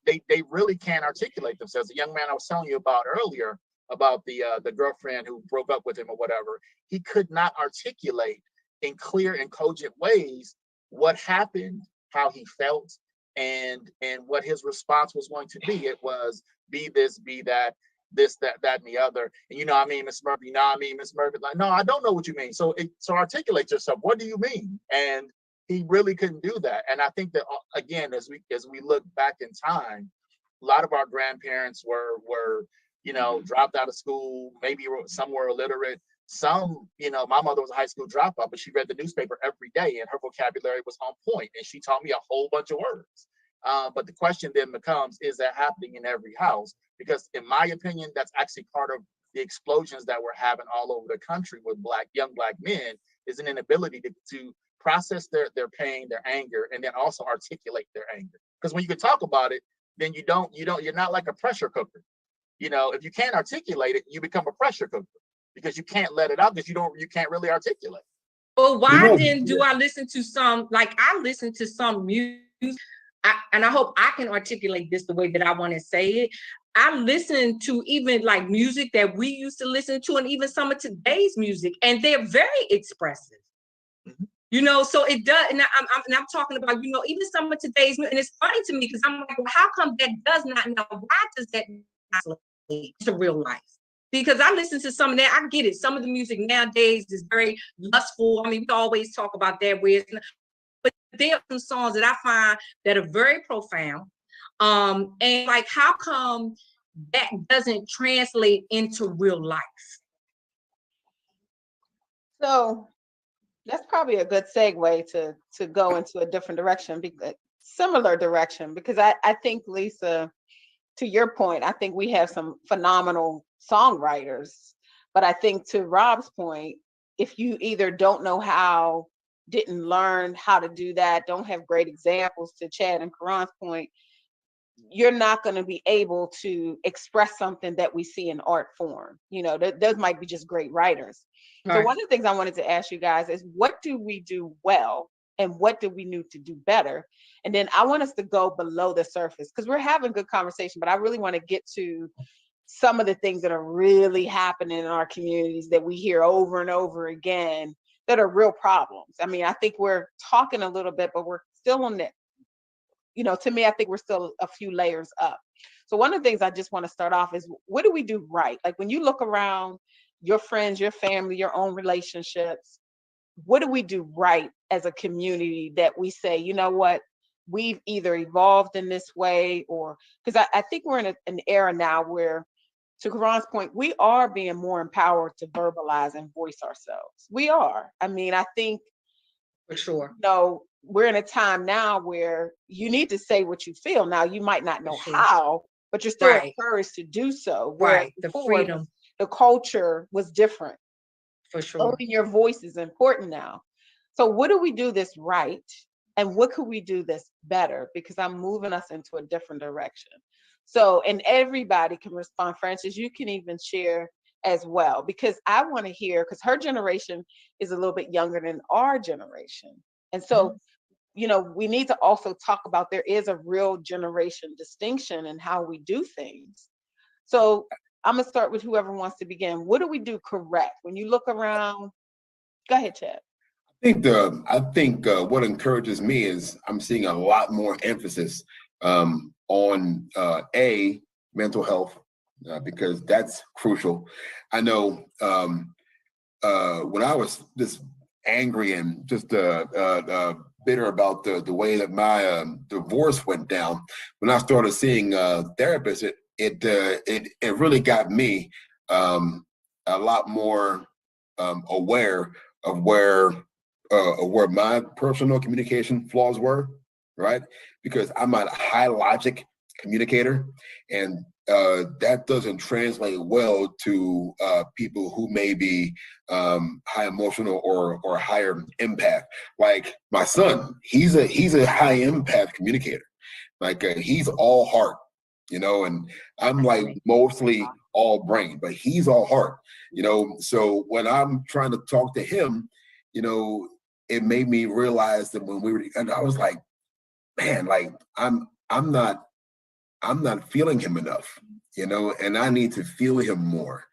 they really can't articulate themselves. The young man I was telling you about earlier, about the girlfriend who broke up with him or whatever, he could not articulate in clear and cogent ways what happened, how he felt, and what his response was going to be. It was be this, be that, this, that, and the other. And you know what I mean, Miss Murphy? You know what I mean, Miss Murphy? Like, no, I don't know what you mean. So articulate yourself. What do you mean? And he really couldn't do that. And I think that, again, as we look back in time, a lot of our grandparents were dropped out of school, maybe some were illiterate. Some, my mother was a high school dropout, but she read the newspaper every day, and her vocabulary was on point, and she taught me a whole bunch of words. But the question then becomes, is that happening in every house? Because in my opinion, that's actually part of the explosions that we're having all over the country with young black men, is an inability to process their pain, their anger, and then also articulate their anger. Because when you can talk about it, then you're not like a pressure cooker. If you can't articulate it, you become a pressure cooker, because you can't let it out, because you can't really articulate. Well, why then do I listen to some, like I listen to some music, and I hope I can articulate this the way that I want to say it. I listen to even like music that we used to listen to, and even some of today's music, and they're very expressive. Mm-hmm. So it does, and I'm talking about, even some of today's music, and it's funny to me because I'm like, well, how come that does not now? Why does that not relate to real life? Because I listen to some of that, I get it. Some of the music nowadays is very lustful. I mean, we always talk about that, but there are some songs that I find that are very profound. And like, how come that doesn't translate into real life? So that's probably a good segue to go into a different direction, similar direction, because I think, Lisa, to your point, I think we have some phenomenal songwriters, but I think to Rob's point, if you either don't know how, didn't learn how to do that, don't have great examples, to Chad and Karan's point, you're not going to be able to express something that we see in art form. Those might be just great writers. Right. So one of the things I wanted to ask you guys is, what do we do well, and what do we need to do better? And then I want us to go below the surface, because we're having good conversation, but I really want to get to some of the things that are really happening in our communities that we hear over and over again that are real problems. I mean, I think we're talking a little bit, but we're still on that. To me, I think we're still a few layers up. So one of the things I just want to start off is, what do we do right? Like, when you look around your friends, your family, your own relationships, what do we do right as a community that we say, you know what, we've either evolved in this way, or because I think we're in an era now where to Karan's point, we are being more empowered to verbalize and voice ourselves. We are. I mean, I think, For sure. you know, we're in a time now where you need to say what you feel. Now, you might not know sure. how, but you're still Right. encouraged to do so. Whereas Right. The before, freedom. the culture was different. For sure. Owning your voice is important now. So what do we do this right? And what could we do this better? Because I'm moving us into a different direction. So, and everybody can respond. Francis, you can even share as well, because I want to hear, because her generation is a little bit younger than our generation. And so, you know, we need to also talk about there is a real generation distinction in how we do things. So I'm gonna start with whoever wants to begin. What do we do correct when you look around? Go ahead, Chad. I think what encourages me is I'm seeing a lot more emphasis on mental health because that's crucial. I know when I was just angry and just bitter about the way that my divorce went down, when I started seeing therapists, it really got me a lot more aware of where my personal communication flaws were, right? Because I'm a high logic communicator, and that doesn't translate well to people who may be high emotional or higher empath. Like my son, he's a high empath communicator. Like he's all heart, you know, and I'm like mostly all brain, but he's all heart, you know. So when I'm trying to talk to him, you know, it made me realize that when we were, and I was like, man, like I'm not feeling him enough, you know, and I need to feel him more.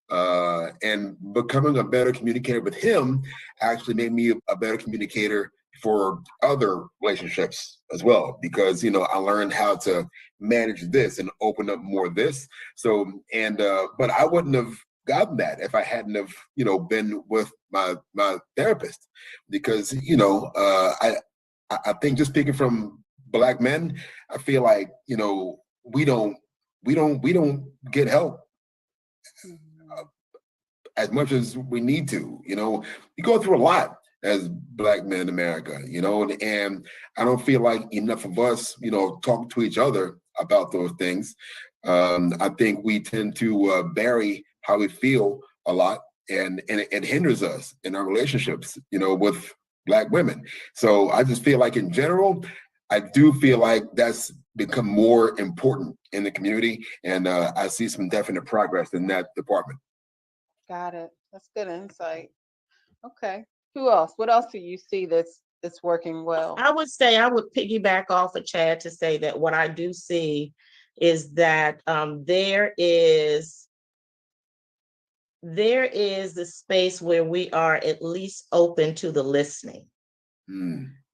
And becoming a better communicator with him actually made me a better communicator for other relationships as well, because, you know, I learned how to manage this and open up more of this. So, and, but I wouldn't have gotten that if I hadn't have, you know, been with my therapist, because, you know, I think just speaking from Black men, I feel like, you know, we don't get help as much as we need to. You know, we go through a lot as Black men in America, you know, and I don't feel like enough of us, you know, talk to each other about those things. I think we tend to bury how we feel a lot, and it hinders us in our relationships, you know, with Black women. So I just feel like in general, I do feel like that's become more important in the community, and I see some definite progress in that department. Got it. That's good insight. Okay. Who else? What else do you see that's working well? I would say I would piggyback off of Chad to say that what I do see is that there is the space where we are at least open to the listening,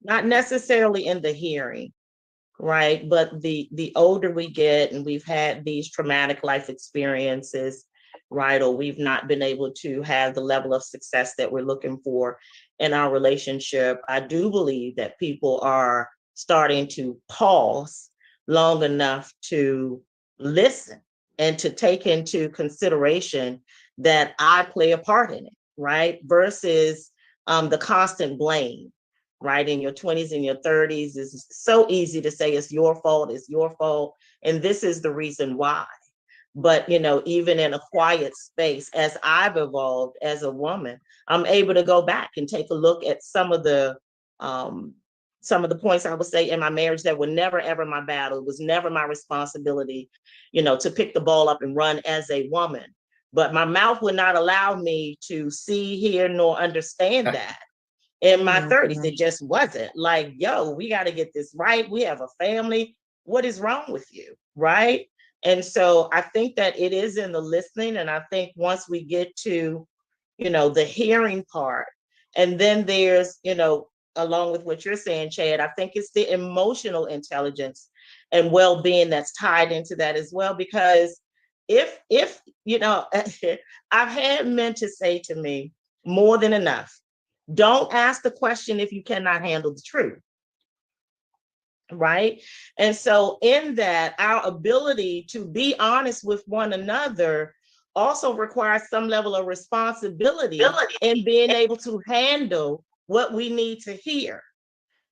not necessarily in the hearing, right? But the older we get and we've had these traumatic life experiences, right? Or we've not been able to have the level of success that we're looking for in our relationship. I do believe that people are starting to pause long enough to listen and to take into consideration that I play a part in it, right? Versus the constant blame, right? In your 20s and your 30s, it's so easy to say it's your fault, and this is the reason why. But, you know, even in a quiet space, as I've evolved as a woman, I'm able to go back and take a look at some of the points I would say in my marriage that were never, ever my battle. It was never my responsibility, you know, to pick the ball up and run as a woman. But my mouth would not allow me to see, hear, nor understand that. In my 30s, it just wasn't like, yo, we got to get this right. We have a family. What is wrong with you? Right. And so I think that it is in the listening. And I think once we get to, you know, the hearing part, and then there's, you know, along with what you're saying, Chad, I think it's the emotional intelligence and well-being that's tied into that as well. Because if you know, I've had men to say to me more than enough, don't ask the question if you cannot handle the truth, right? And so in that, our ability to be honest with one another also requires some level of responsibility in being able to handle what we need to hear.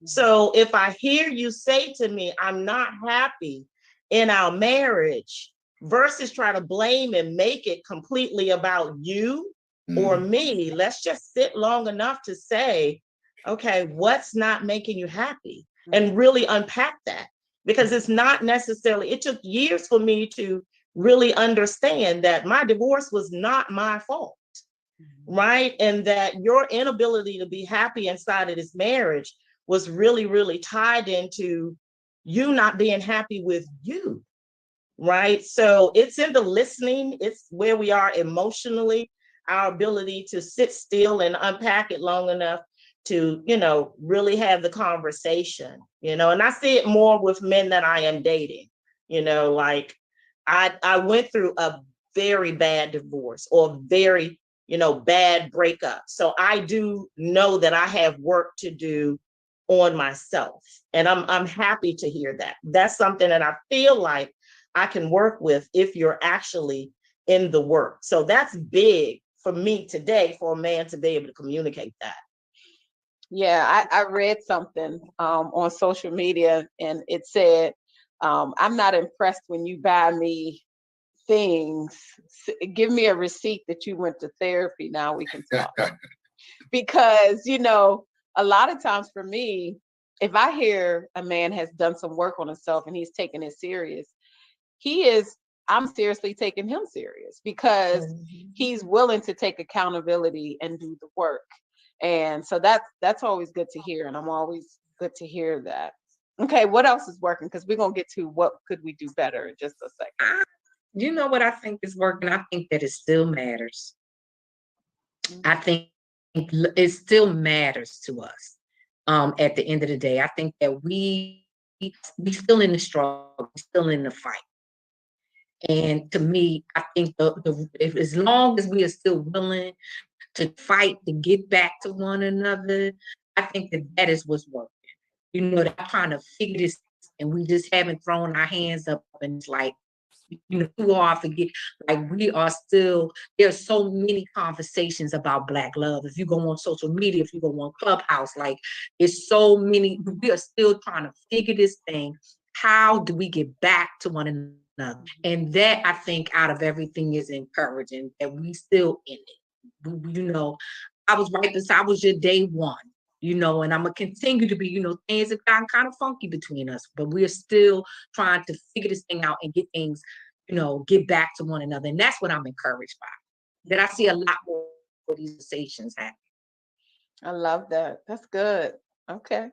So if I hear you say to me, I'm not happy in our marriage, versus try to blame and make it completely about you or me, let's just sit long enough to say, okay, what's not making you happy? And really unpack that, because it's not necessarily, it took years for me to really understand that my divorce was not my fault, right? And that your inability to be happy inside of this marriage was really, really tied into you not being happy with you, right? So it's in the listening, it's where we are emotionally, our ability to sit still and unpack it long enough to, really have the conversation, and I see it more with men that I am dating, like I went through a very bad divorce or very, bad breakup. So I do know that I have work to do on myself. And I'm happy to hear that. That's something that I feel like I can work with if you're actually in the work. So that's big for me today, for a man to be able to communicate that. Yeah, I read something on social media, and it said, I'm not impressed when you buy me things. Give me a receipt that you went to therapy. Now we can talk. Because, a lot of times for me, if I hear a man has done some work on himself and he's taking it serious, I'm seriously taking him serious, because he's willing to take accountability and do the work. And so that's always good to hear. And I'm always good to hear that. Okay, what else is working? Because we're going to get to what could we do better in just a second. You know what I think is working? I think that it still matters. I think it still matters to us. At the end of the day, I think that we still in the struggle, still in the fight. And to me, I think if as long as we are still willing to fight to get back to one another, I think that is what's working. That I'm trying to figure this, and we just haven't thrown our hands up, and it's like, too hard to get. Like, we are still, there's so many conversations about Black love. If you go on social media, if you go on Clubhouse, like, it's so many, we are still trying to figure this thing. How do we get back to one another? And that, I think, out of everything is encouraging, that we still in it. I was right beside, I was your day one. And I'm gonna continue to be, things have gotten kind of funky between us, but we're still trying to figure this thing out and get things, get back to one another. And that's what I'm encouraged by. That I see a lot more of these conversations happening. I love that. That's good. Okay.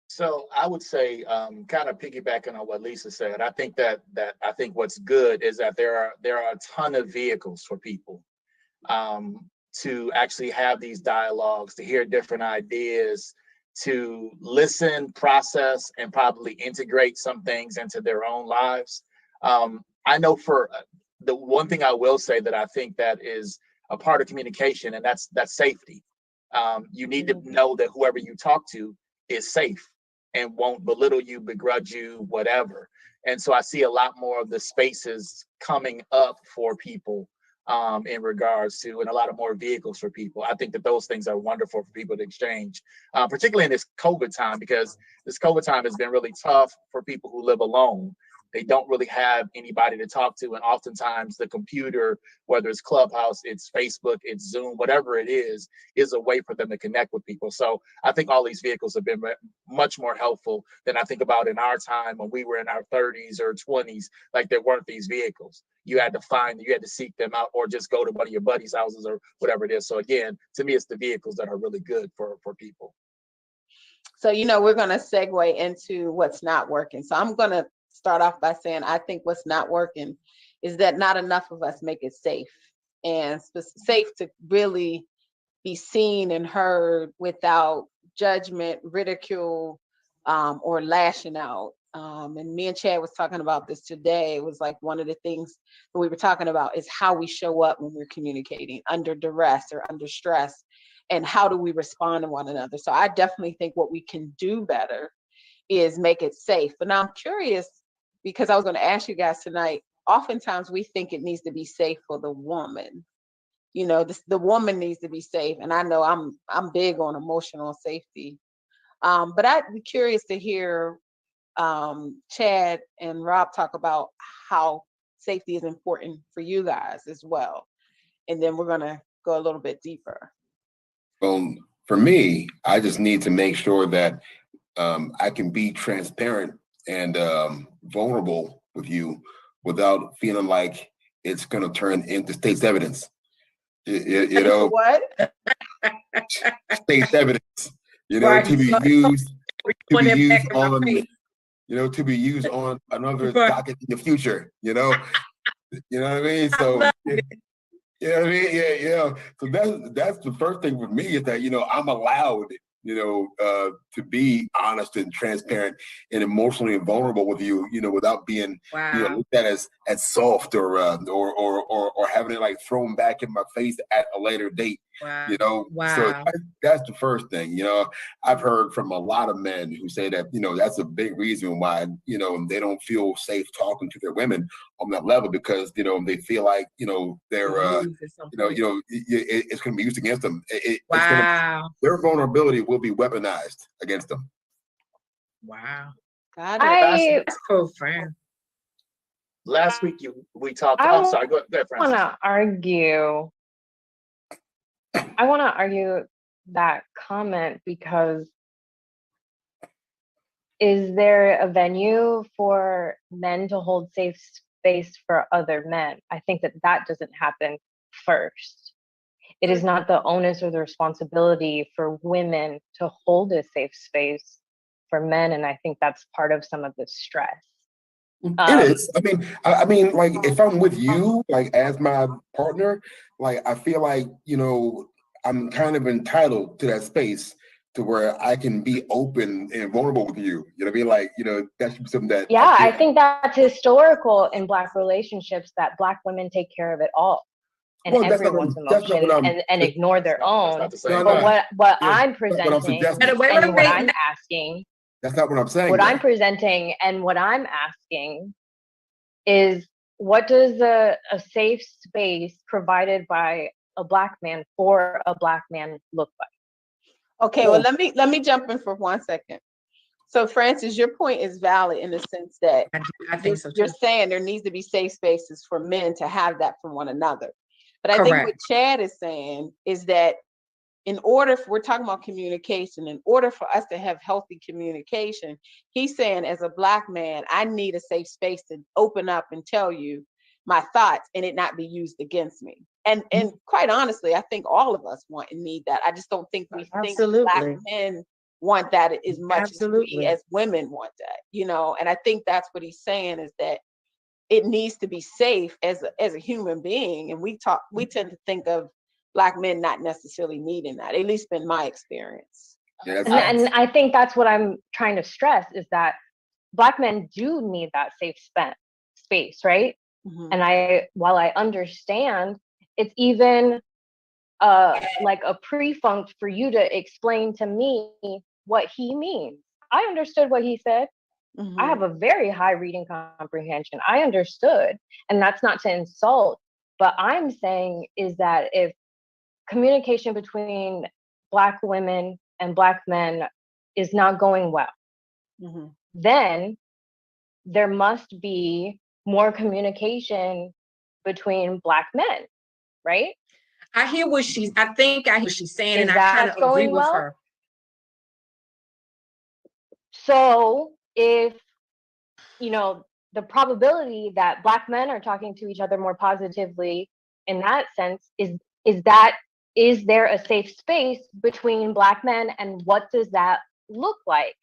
So I would say, kind of piggybacking on what Lisa said, I think that I think what's good is that there are a ton of vehicles for people to actually have these dialogues, to hear different ideas, to listen, process, and probably integrate some things into their own lives. I know for the one thing I will say that I think that is a part of communication, and that's safety. You need to know that whoever you talk to is safe and won't belittle you, begrudge you, whatever. And so I see a lot more of the spaces coming up for people in regards to, and a lot of more vehicles for people. I think that those things are wonderful for people to exchange, particularly in this COVID time, because this COVID time has been really tough for people who live alone. They don't really have anybody to talk to. And oftentimes the computer, whether it's Clubhouse, it's Facebook, it's Zoom, whatever it is a way for them to connect with people. So I think all these vehicles have been much more helpful than I think about in our time when we were in our 30s or 20s. Like, there weren't these vehicles. You had to seek them out, or just go to one of your buddies' houses or whatever it is. So again, to me, it's the vehicles that are really good for people. So, we're going to segue into what's not working. So I'm going to start off by saying, I think what's not working is that not enough of us make it safe, and safe to really be seen and heard without judgment, ridicule, or lashing out. And me and Chad was talking about this today. It was like one of the things that we were talking about is how we show up when we're communicating under duress or under stress, and how do we respond to one another. So I definitely think what we can do better is make it safe. But now I'm curious, because I was going to ask you guys tonight, oftentimes we think it needs to be safe for the woman. You know, the woman needs to be safe. And I know I'm big on emotional safety. But I'd be curious to hear Chad and Rob talk about how safety is important for you guys as well. And then we're going to go a little bit deeper. For me, I just need to make sure that I can be transparent and vulnerable with you without feeling like it's going to turn into state's evidence. You know, what? State's evidence. You know, Right. to be used Put it on, back in my face. you know, to be used on another Right. docket in the future. You know what I mean. So. Yeah, I mean, yeah. So that's the first thing with me is that, you know, I'm allowed, you know, to be honest and transparent and emotionally vulnerable with you, you know, without being, you know, Wow. looked at as soft or having it like thrown back in my face at a later date. Wow. You know, so Wow. that's the first thing. You know, I've heard from a lot of men who say that, you know, that's a big reason why, you know, they don't feel safe talking to their women on that level, because, you know, they feel like, you know, they're it's going to be used against them. Wow. Their vulnerability will be weaponized against them. Wow. Got it. That's profound. Last week we talked. I I'm sorry. Go ahead, Francis. I want to argue that comment, because is there a venue for men to hold safe space for other men? I think that doesn't happen first. It is not the onus or the responsibility for women to hold a safe space for men, and I think that's part of some of the stress. It is. I mean, like if I'm with you, like as my partner, like I feel like, you know, I'm kind of entitled to that space to where I can be open and vulnerable with you. You know what I mean? Like, you know, that's something that. Yeah, I think that's historical in Black relationships, that Black women take care of it all and everyone's emotion and ignore their own. But what I'm presenting and what I'm asking. That's not what I'm saying. What I'm presenting and what I'm asking is, what does a safe space provided by a Black man for a Black man look like? Okay, well, let me jump in for 1 second. So Francis, your point is valid in the sense that I think so too. You're saying there needs to be safe spaces for men to have that from one another. But I Correct. think what Chad is saying is that we're talking about communication, in order for us to have healthy communication, he's saying as a Black man, I need a safe space to open up and tell you my thoughts and it not be used against me. And quite honestly, I think all of us want and need that. I just don't think we think Black men want that as much as we as women want that, you know. And I think that's what he's saying, is that it needs to be safe as a human being. And we tend to think of Black men not necessarily needing that, at least been my experience. And I think that's what I'm trying to stress, is that Black men do need that safe space, right? Mm-hmm. And while I understand, it's even like a pre-funct for you to explain to me what he means. I understood what he said. Mm-hmm. I have a very high reading comprehension. I understood, and that's not to insult, but I'm saying is that if communication between Black women and Black men is not going well, mm-hmm. then there must be more communication between Black men, right? I hear what she's saying, and I kind of agree with her. So if, you know, the probability that Black men are talking to each other more positively in that sense is there a safe space between Black men, and what does that look like?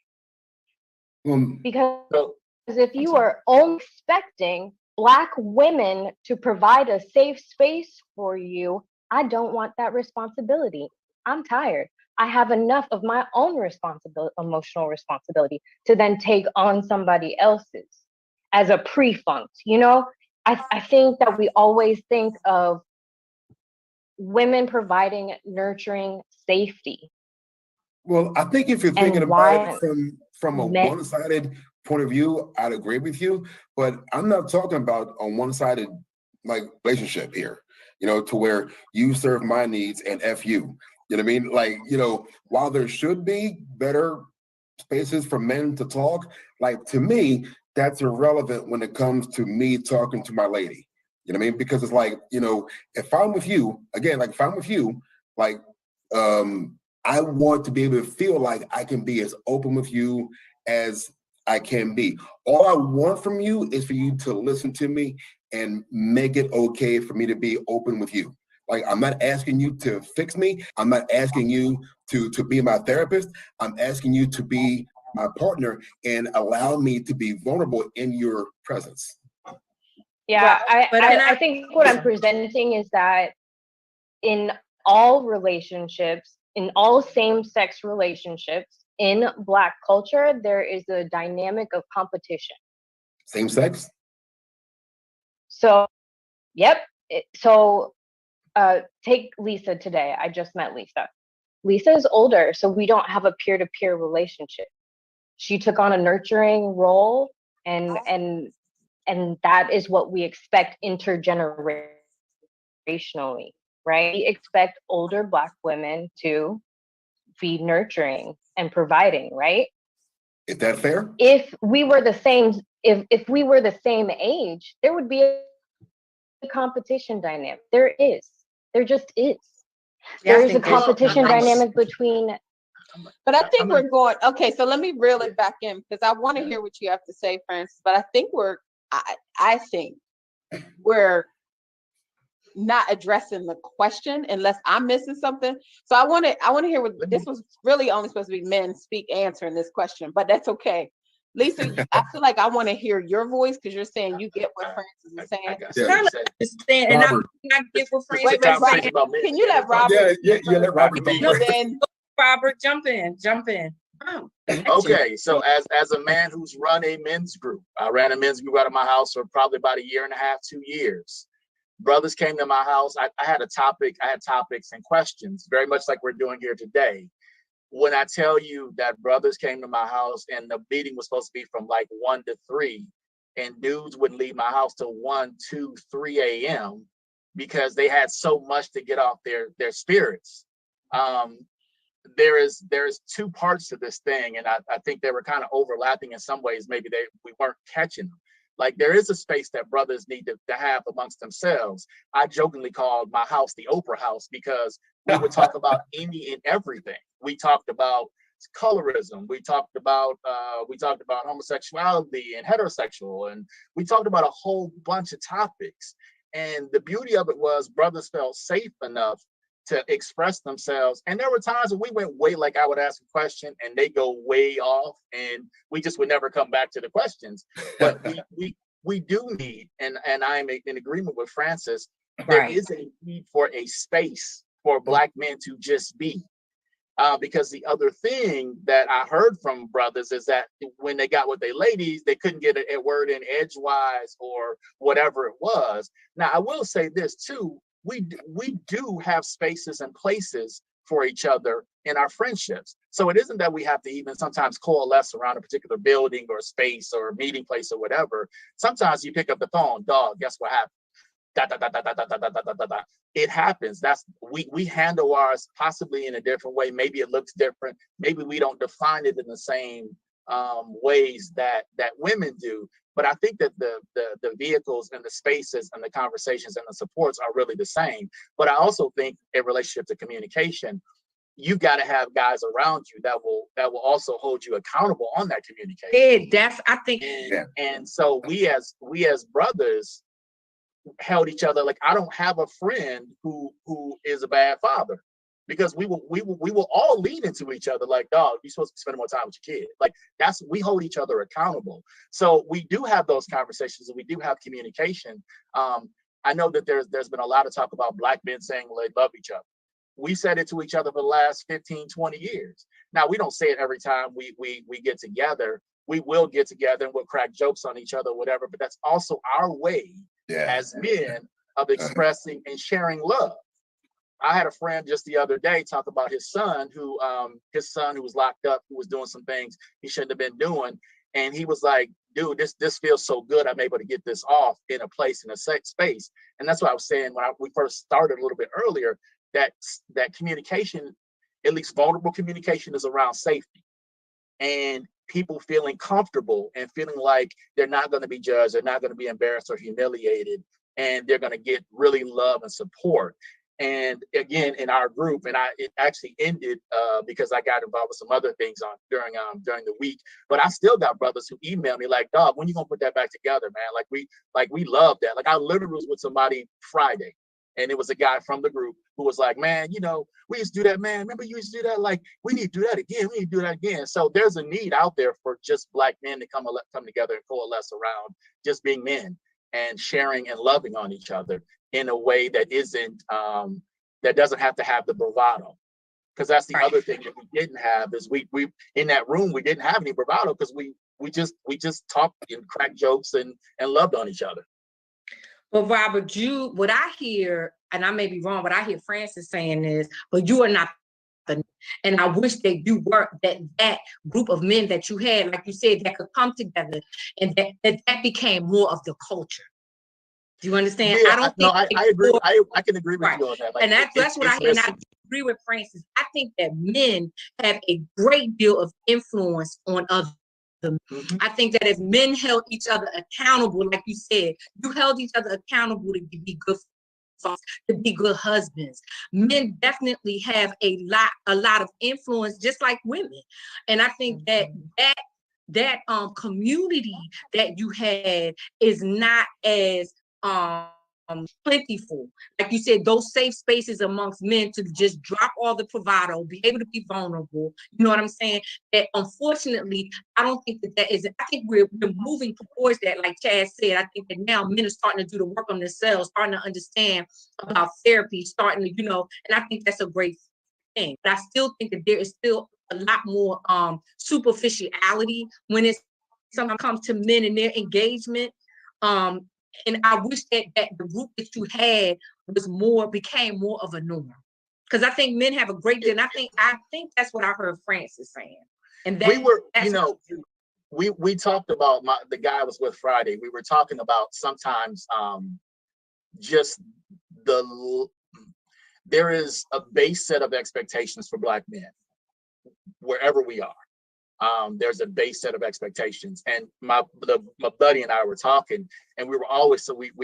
Because if you are only expecting Black women to provide a safe space for you, I don't want that responsibility. I'm tired. I have enough of my own emotional responsibility to then take on somebody else's as a pre-funct. You know, I think that we always think of women providing nurturing safety. Well, I think if you're thinking about it from a one-sided point of view, I'd agree with you, but I'm not talking about a one-sided like relationship here, to where you serve my needs and F you. You know what I mean? Like, while there should be better spaces for men to talk, like to me, that's irrelevant when it comes to me talking to my lady. You know what I mean? Because it's like, if I'm with you, again, like if I'm with you, like I want to be able to feel like I can be as open with you as I can be. All I want from you is for you to listen to me and make it okay for me to be open with you. Like, I'm not asking you to fix me. I'm not asking you to be my therapist. I'm asking you to be my partner and allow me to be vulnerable in your presence. Yeah, I think what I'm presenting is that in all relationships, in all same-sex relationships, in Black culture, there is a dynamic of competition. Same sex? So, yep. Take Lisa today. I just met Lisa. Lisa is older, so we don't have a peer-to-peer relationship. She took on a nurturing role, and that is what we expect intergenerationally, right? We expect older Black women to be nurturing and providing, right? Is that fair? If we were the same, if we were the same age, there would be a competition dynamic. There just is. There is a competition dynamic between. But I think we're going, okay, so let me reel it back in because I want to hear what you have to say, Francis. But I think I think we're not addressing the question unless I'm missing something. So I want to hear what this was really only supposed to be men answering this question, but that's okay. Lisa, I feel like I want to hear your voice because you're saying you get what Francis is saying. And I'm not get what Francis is saying. Can you let Robert? Yeah, let Robert go. Then Robert, jump in. Oh, okay, so as a man who's run a men's group, I ran a men's group out of my house for probably about 1.5 years, 2 years. Brothers came to my house. I had topics and questions, very much like we're doing here today. When I tell you that brothers came to my house and the meeting was supposed to be from like 1 to 3, and dudes wouldn't leave my house till 1, 2, 3 a.m. because they had so much to get off their spirits. There's 2 parts to this thing, and I think they were kind of overlapping in some ways. Maybe we weren't catching them. Like, there is a space that brothers need to have amongst themselves. I jokingly called my house the Oprah house because we would talk about any and everything. We talked about colorism. We talked about homosexuality and heterosexual, and we talked about a whole bunch of topics. And the beauty of it was brothers felt safe enough to express themselves. And there were times when we went way, like I would ask a question and they go way off and we just would never come back to the questions. But we do need, and I'm in agreement with Francis, there is a need for a space for Black men to just be. Because the other thing that I heard from brothers is that when they got with their ladies, they couldn't get a word in edgewise or whatever it was. Now, I will say this too, we do have spaces and places for each other in our friendships. So it isn't that we have to even sometimes coalesce around a particular building or space or meeting place or whatever. Sometimes you pick up the phone, dog, guess what happened? It happens. We handle ours possibly in a different way. Maybe it looks different. Maybe we don't define it in the same ways that women do. But I think that the vehicles and the spaces and the conversations and the supports are really the same. But I also think in relationship to communication, you've got to have guys around you that will also hold you accountable on that communication. I think. And so we as brothers held each other. Like, I don't have a friend who is a bad father, because we will all lean into each other like, dog, you're supposed to be spending more time with your kid. Like, we hold each other accountable. So we do have those conversations and we do have communication. I know that there's been a lot of talk about Black men saying they love each other. We said it to each other for the last 15, 20 years. Now, we don't say it every time we get together. We will get together and we'll crack jokes on each other, whatever, but that's also our way as men of expressing and sharing love. I had a friend just the other day talk about his son who was locked up, who was doing some things he shouldn't have been doing. And he was like, dude, this feels so good. I'm able to get this off in a place, in a safe space. And that's what I was saying when we first started a little bit earlier, that communication, at least vulnerable communication, is around safety. And people feeling comfortable and feeling like they're not going to be judged, they're not going to be embarrassed or humiliated, and they're going to get really love and support. And again, in our group, and it actually ended because I got involved with some other things during the week. But I still got brothers who email me like, "Dog, when you gonna put that back together, man? Like we love that." Like I literally was with somebody Friday, and it was a guy from the group who was like, "Man, we used to do that, man. Remember you used to do that? Like we need to do that again. We need to do that again." So there's a need out there for just Black men to come together and coalesce around just being men and sharing and loving on each other in a way that isn't that doesn't have to have the bravado. Because that's the other thing that we didn't have, is we in that room we didn't have any bravado, because we just talked and cracked jokes and loved on each other. But Robert, what I hear, and I may be wrong, but I hear Francis saying is, but you are not and I wish that you were that group of men that you had, like you said, that could come together, and that became more of the culture. Do you understand? Yeah, I don't think I agree. I can agree with you on that. Like, and that's what I hear. And I agree with Francis. I think that men have a great deal of influence on others. Mm-hmm. I think that if men held each other accountable, like you said, you held each other accountable to be good fathers, to be good husbands. Men definitely have a lot of influence, just like women. And I think that community that you had is not as plentiful. Like you said, those safe spaces amongst men to just drop all the bravado, be able to be vulnerable. You know what I'm saying? That unfortunately, I don't think that is. I think we're moving towards that. Like Chad said, I think that now men are starting to do the work on themselves, starting to understand about therapy, starting to, and I think that's a great thing. But I still think that there is still a lot more superficiality when it sometimes comes to men and their engagement. And I wish that the group that you had became more of a norm. Because I think men have a great deal. And I think that's what I heard Francis saying. And that we talked about the guy I was with Friday. We were talking about sometimes just there is a base set of expectations for Black men wherever we are. There's a base set of expectations, and my buddy and I were talking, and we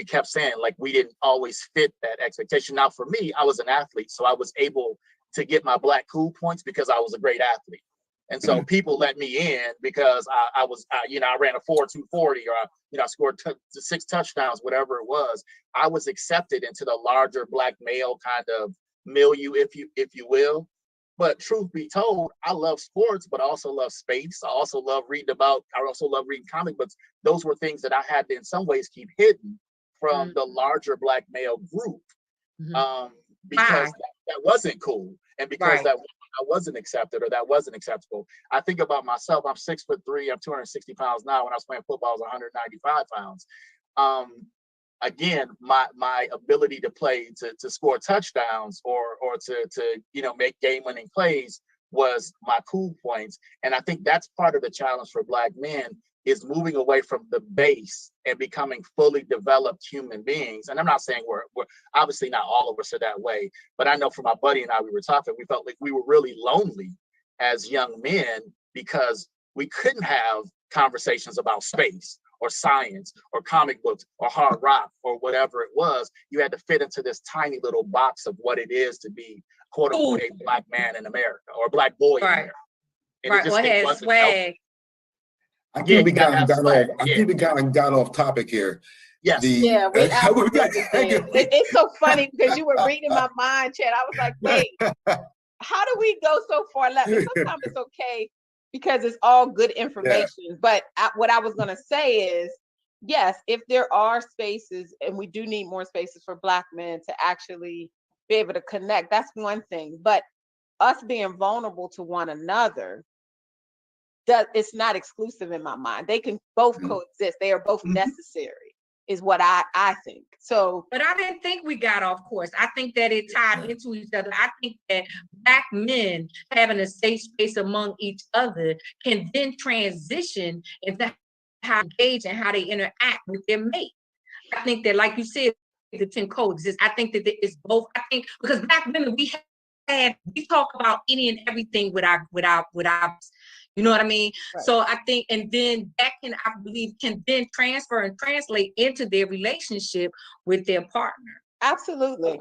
kept saying, like, we didn't always fit that expectation. Now, for me, I was an athlete, so I was able to get my Black cool points because I was a great athlete, and so people let me in because I ran a 4.240, or I scored 6 touchdowns, whatever it was. I was accepted into the larger Black male kind of milieu, if you will. But truth be told, I love sports, but I also love space. I also love reading comic books. Those were things that I had to, in some ways, keep hidden from the larger Black male group, because that wasn't cool, and because that I wasn't accepted, or that wasn't acceptable. I think about myself. I'm 6'3". I'm 260 pounds now. When I was playing football, I was 195 pounds. Again, my ability to play to score touchdowns or to make game-winning plays was my cool points. And I think that's part of the challenge for Black men, is moving away from the base and becoming fully developed human beings. And I'm not saying we're obviously, not all of us are that way, but I know for my buddy and I, we were talking, we felt like we were really lonely as young men because we couldn't have conversations about space or science or comic books or hard rock or whatever it was. You had to fit into this tiny little box of what it is to be, quote unquote, a Black man in America, or a Black boy in America. And it wasn't swag. I think we kind of got off topic here. Yes. It's so funny because you were reading my mind, Chad. I was like, wait, how do we go so far left? And sometimes it's okay because it's all good information. Yeah. But what I was going to say is, yes, if there are spaces, and we do need more spaces for Black men to actually be able to connect, that's one thing. But us being vulnerable to one another, it's not exclusive in my mind. They can both coexist. They are both necessary. is what I think. So, but I didn't think we got off course. I think that it tied into each other. I think that Black men having a safe space among each other can then transition into how they engage and how they interact with their mate. I think that, like you said, the 10 coexist. I think that it's both. I think because Black women, we talk about any and everything with our, you know what I mean? Right. So I think, and then that can, I believe, can then transfer and translate into their relationship with their partner. absolutely.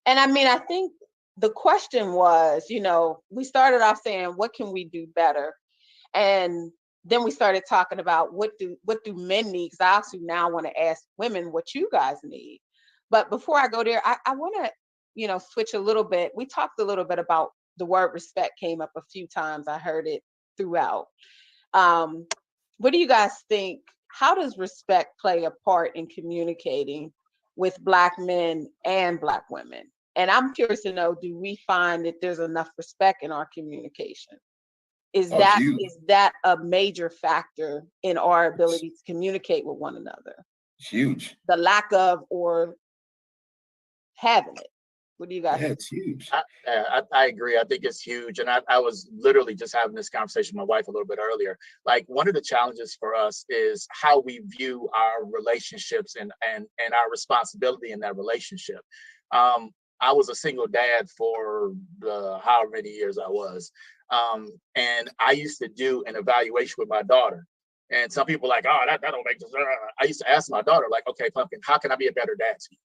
And I mean, I think the question was, you know, we started off saying, what can we do better? And then we started talking about what do men need? Because I also now want to ask women what you guys need. But before I go there, I want to, you know, switch a little bit. We talked a little bit about the word respect came up a few times. I heard it throughout. What do you guys think? How does respect play a part in communicating with Black men and Black women? And I'm curious to know, do we find that there's enough respect in our communication? Is that a major factor in our ability to communicate with one another? It's huge. The lack of or having it. What do you guys think? It's huge. I agree. I think it's huge. And I was literally just having this conversation with my wife a little bit earlier. Like, one of the challenges for us is how we view our relationships and our responsibility in that relationship. I was a single dad for however many years I was. And I used to do an evaluation with my daughter. And some people are like, oh, that don't make sense. I used to ask my daughter, like, okay, Pumpkin, how can I be a better dad to you?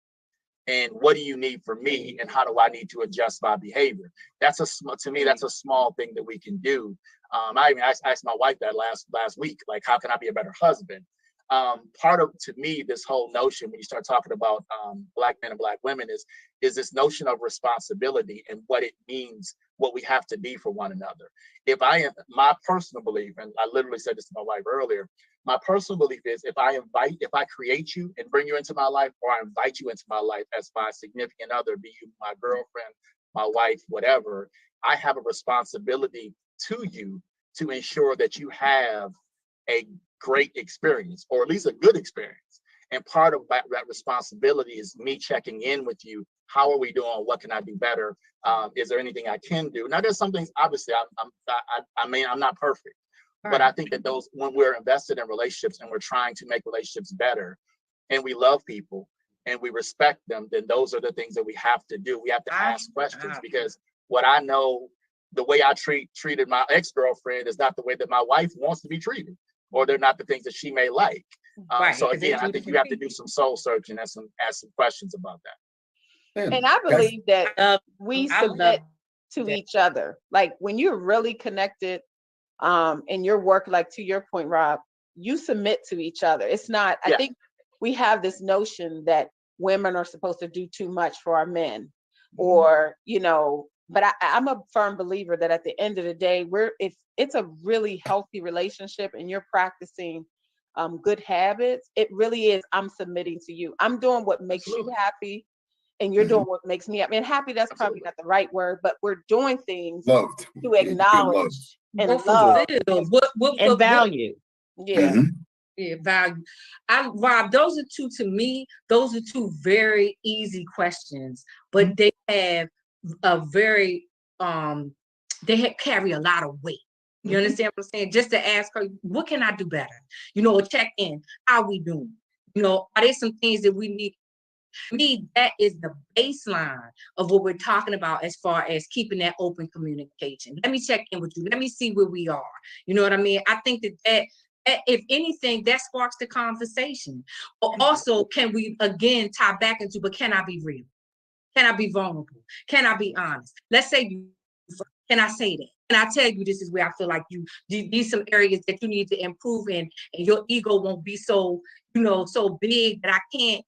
And what do you need from me? And how do I need to adjust my behavior? To me, that's a small thing that we can do. I even asked my wife that last week, like, how can I be a better husband? Part of, to me, this whole notion, when you start talking about Black men and Black women, is this notion of responsibility and what it means, what we have to be for one another. My personal belief, and I literally said this to my wife earlier, my personal belief is if I create you and bring you into my life, or I invite you into my life as my significant other, be you my girlfriend, my wife, whatever, I have a responsibility to you to ensure that you have a great experience, or at least a good experience. And part of that responsibility is me checking in with you. How are we doing? What can I do better? Is there anything I can do? Now, there's some things, obviously, I'm not perfect. But I think that when we're invested in relationships and we're trying to make relationships better, and we love people and we respect them, then those are the things that we have to do. We have to ask questions, because what I know, the way I treated my ex-girlfriend is not the way that my wife wants to be treated, or they're not the things that she may like. So again, I think you have to do some soul searching and ask some questions about that. And I believe that we submit to each other. Like, when you're really connected in your work, like to your point, Rob, you submit to each other. It's not, I think we have this notion that women are supposed to do too much for our men, or, you know, but I'm a firm believer that at the end of the day, it's a really healthy relationship and you're practicing good habits. It really is, I'm submitting to you. I'm doing what makes you happy, and you're doing what makes me happy. And happy, that's probably not the right word, but we're doing things to acknowledge and love and value. Yeah, value. Rob, those are two very easy questions, but they have a very carry a lot of weight. You understand what I'm saying? Just to ask her, what can I do better? You know, check in. How we doing? You know, are there some things that we need? For me, that is the baseline of what we're talking about as far as keeping that open communication. Let me check in with you. Let me see where we are. You know what I mean? I think that if anything, that sparks the conversation. But also, can we again tie back into, but can I be real? Can I be vulnerable? Can I be honest? Let's say can I say that? Can I tell you this is where I feel like these some areas that you need to improve in, and your ego won't be so, so big that I can't,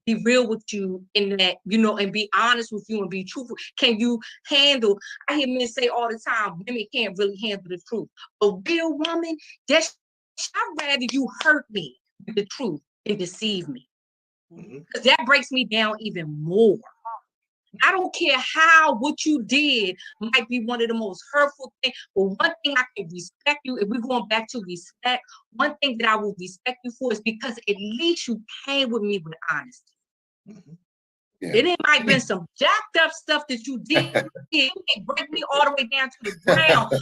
be real with you in that, and be honest with you and be truthful. Can you handle, I hear men say all the time, women can't really handle the truth. A real woman, I'd rather you hurt me with the truth than deceive me. Because that breaks me down even more. I don't care what you did might be one of the most hurtful things. But one thing I can respect you, if we're going back to respect, one thing that I will respect you for is because at least you came with me with honesty. Yeah. And it might have been some jacked up stuff that you did. You can break me all the way down to the ground.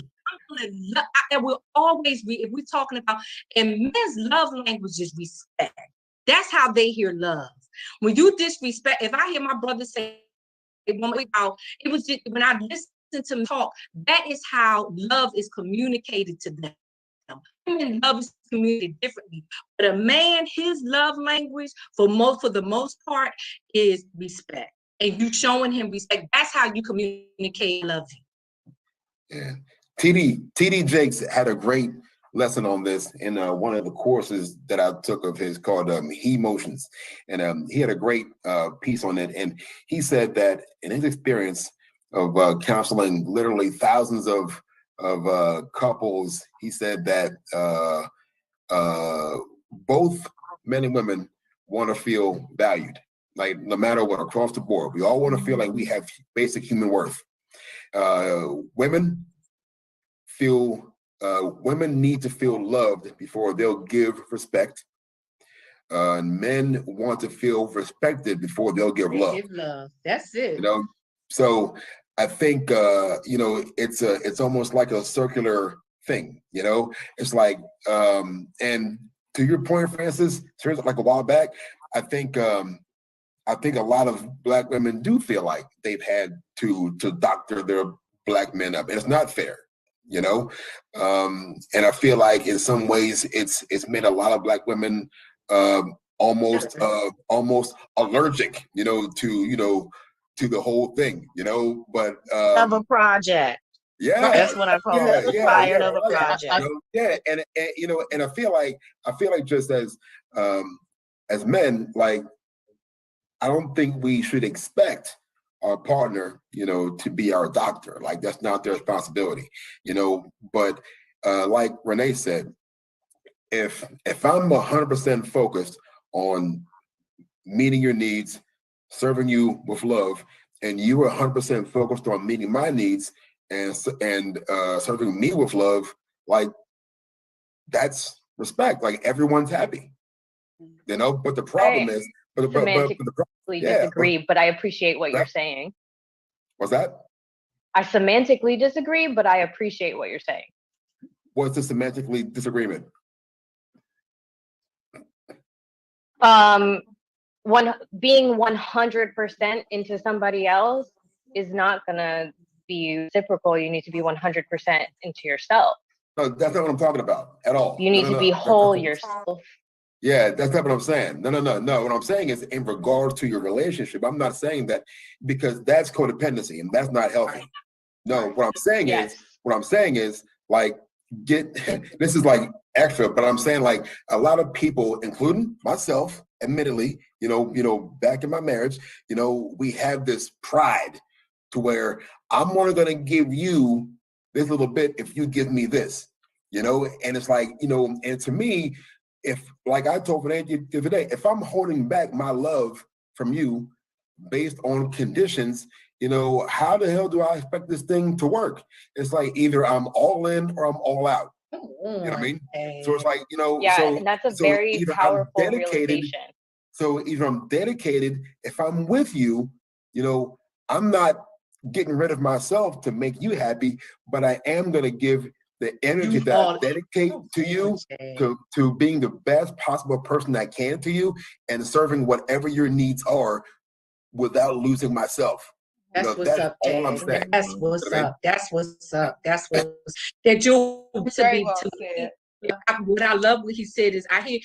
And will always be, if we're talking about, and men's love language is respect. That's how they hear love. When you disrespect, if I hear my brother say, it was just when I listened to him talk, that is how love is communicated to them. Women love is communicated differently, but a man, his love language for the most part is respect, and you showing him respect. That's how you communicate love. Yeah, TD Jakes had a great lesson on this in one of the courses that I took of his called He Emotions, and he had a great piece on it, and he said that in his experience of counseling literally thousands of couples, he said that both men and women want to feel valued, like no matter what, across the board. We all want to feel like we have basic human worth. Women need to feel loved before they'll give respect. Men want to feel respected before they'll give love. Give love. That's it. So I think it's almost like a circular thing. It's like and to your point, Francis, like a while back, I think a lot of Black women do feel like they've had to doctor their Black men up, and it's not fair. And I feel like in some ways it's made a lot of Black women almost allergic, to the whole thing, but of a project. Yeah, that's what I call it. Tired of a project. And I feel like just as men, like, I don't think we should expect our partner, to be our doctor. Like, that's not their responsibility, but like Renee said, if I'm 100% focused on meeting your needs, serving you with love, and you are 100% focused on meeting my needs and serving me with love, like, that's respect. Like, everyone's happy, but the problem is, disagree, but I appreciate what you're saying. What's that? I semantically disagree, but I appreciate what you're saying. What's the semantically disagreement? Being 100% into somebody else is not gonna be reciprocal. You need to be 100% into yourself. No, that's not what I'm talking about at all. You need to be whole yourself. Yeah, that's not what I'm saying. No. What I'm saying is, in regards to your relationship, I'm not saying that, because that's codependency and that's not healthy. No, what I'm saying is, like, this is like extra, but I'm saying, like, a lot of people, including myself, admittedly, back in my marriage, we have this pride to where I'm only going to give you this little bit if you give me this, and it's like, and to me, if, like I told Renee the other day, if I'm holding back my love from you based on conditions, how the hell do I expect this thing to work? It's like, either I'm all in or I'm all out. You know what I mean? So it's like, and that's a very powerful realization. So either I'm dedicated, if I'm with you, I'm not getting rid of myself to make you happy, but I am going to give the energy that I dedicate to you, to being the best possible person I can to you, and serving whatever your needs are without losing myself. That's what's up, all I'm saying. That's what's up. That's what's up. That's what's that you to be to me. What I love what he said is, I hear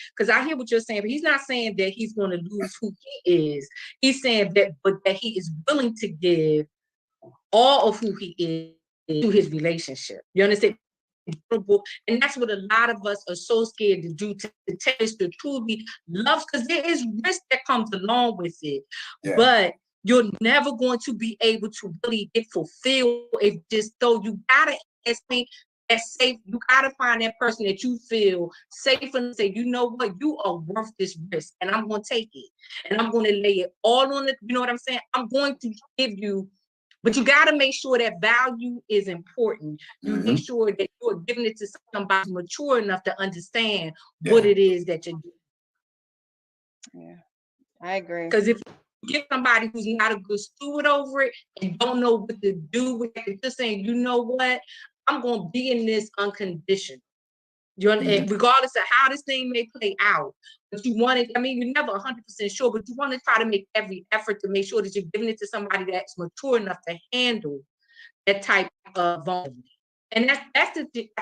what you're saying, but he's not saying that he's going to lose who he is. He's saying that he is willing to give all of who he is to his relationship. You understand? And that's what a lot of us are so scared to do, to taste the truly love, because there is risk that comes along with it. Yeah. But you're never going to be able to really get fulfilled if just though you gotta ask me. that safe, you gotta find that person that you feel safe and say, you know what, you are worth this risk, and I'm gonna take it. And I'm gonna lay it all on it. You know what I'm saying? I'm going to give you, but you gotta make sure that value is important. You make sure that you're giving it to somebody mature enough to understand what it is that you're doing. Yeah, I agree. Because if you get somebody who's not a good steward over it and don't know what to do with it, just saying, you know what, I'm going to be in this unconditional. Regardless of how this thing may play out, but you want it, I mean, you're never 100% sure, but you want to try to make every effort to make sure that you're giving it to somebody that's mature enough to handle that type of vulnerability. And that's I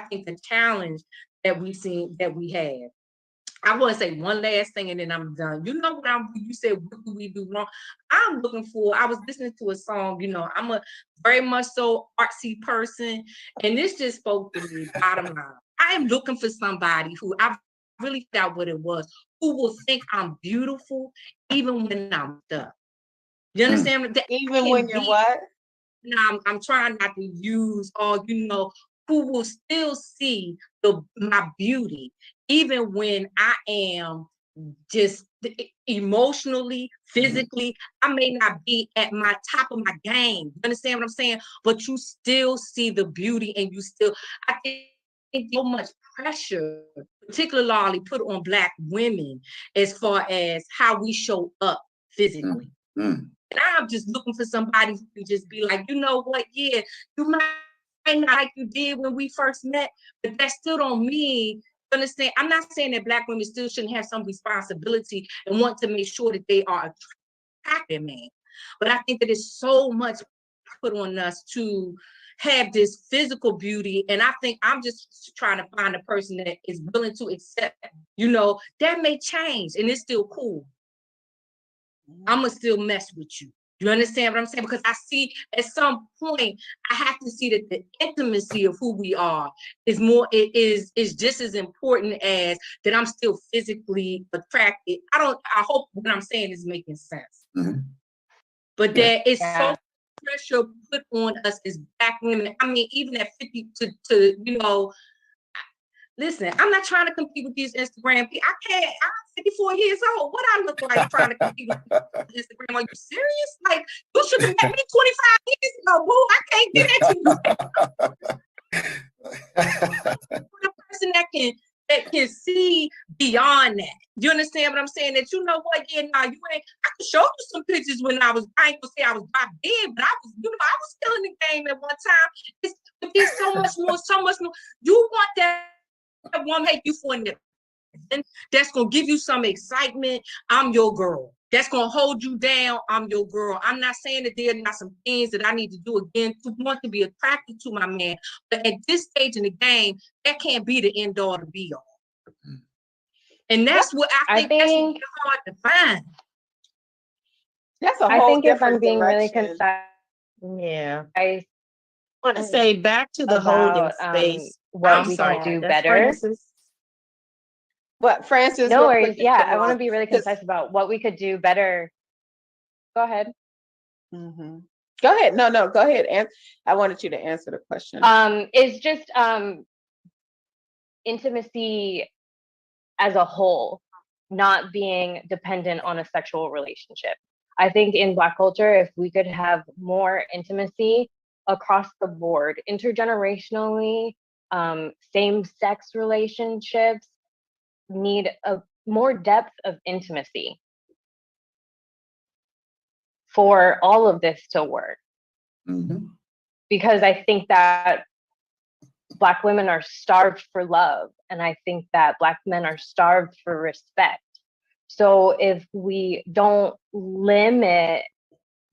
think the challenge that we have. I want to say one last thing and then I'm done. You know what you said, what do we do wrong? I was listening to a song, you know, I'm a very much so artsy person, and this just spoke to me, bottom line. I am looking for somebody who I really thought what it was, who will think I'm beautiful even when I'm stuck. You understand? That even when you're what? Now I'm trying not to use all, you know, who will still see my beauty, even when I am just emotionally, physically, I may not be at my top of my game. You understand what I'm saying? But you still see the beauty, and I think so much pressure, particularly put on Black women, as far as how we show up physically. And I'm just looking for somebody who can just be like, you know what, yeah, you might not like you did when we first met, but that still don't mean, understand, I'm not saying that Black women still shouldn't have some responsibility and want to make sure that they are attractive man. But I think that it's so much put on us to have this physical beauty. And I think I'm just trying to find a person that is willing to accept, you know, that may change and it's still cool. I'm gonna still mess with you. You understand what I'm saying? Because I see at some point I have to see that the intimacy of who we are is just as important as that I'm still physically attracted. I hope what I'm saying is making sense. But there is so much pressure put on us as Black women. I mean, even at 50 to you know, listen, I'm not trying to compete with these Instagram people. I'm 54 years old. What I look like trying to compete with Instagram? Are you serious? Like, you should have met me 25 years ago, boo. I can't get at you. The person that can see beyond that. You understand what I'm saying? That you know what? Yeah, nah, you ain't. I can show you some pictures when I ain't gonna say I was drop dead, but I was, you know, I was killing the game at one time. It's so much more. You want that woman make you for a nip. That's gonna give you some excitement. I'm your girl. That's gonna hold you down. I'm your girl. I'm not saying that there are not some things that I need to do again to want to be attracted to my man. But at this stage in the game, that can't be the end all to be all. And that's what I think that's hard to find. That's a whole I think if I'm being really concise, I want to say back to the holding space. What we can do better. What, Francis? No worries. Yeah, I want to be really concise about what we could do better. Go ahead. Go ahead. No, go ahead. I wanted you to answer the question. It's just intimacy as a whole, not being dependent on a sexual relationship. I think in Black culture, if we could have more intimacy across the board, intergenerationally, same-sex relationships need a more depth of intimacy for all of this to work. Because I think that Black women are starved for love, and I think that Black men are starved for respect. So if we don't limit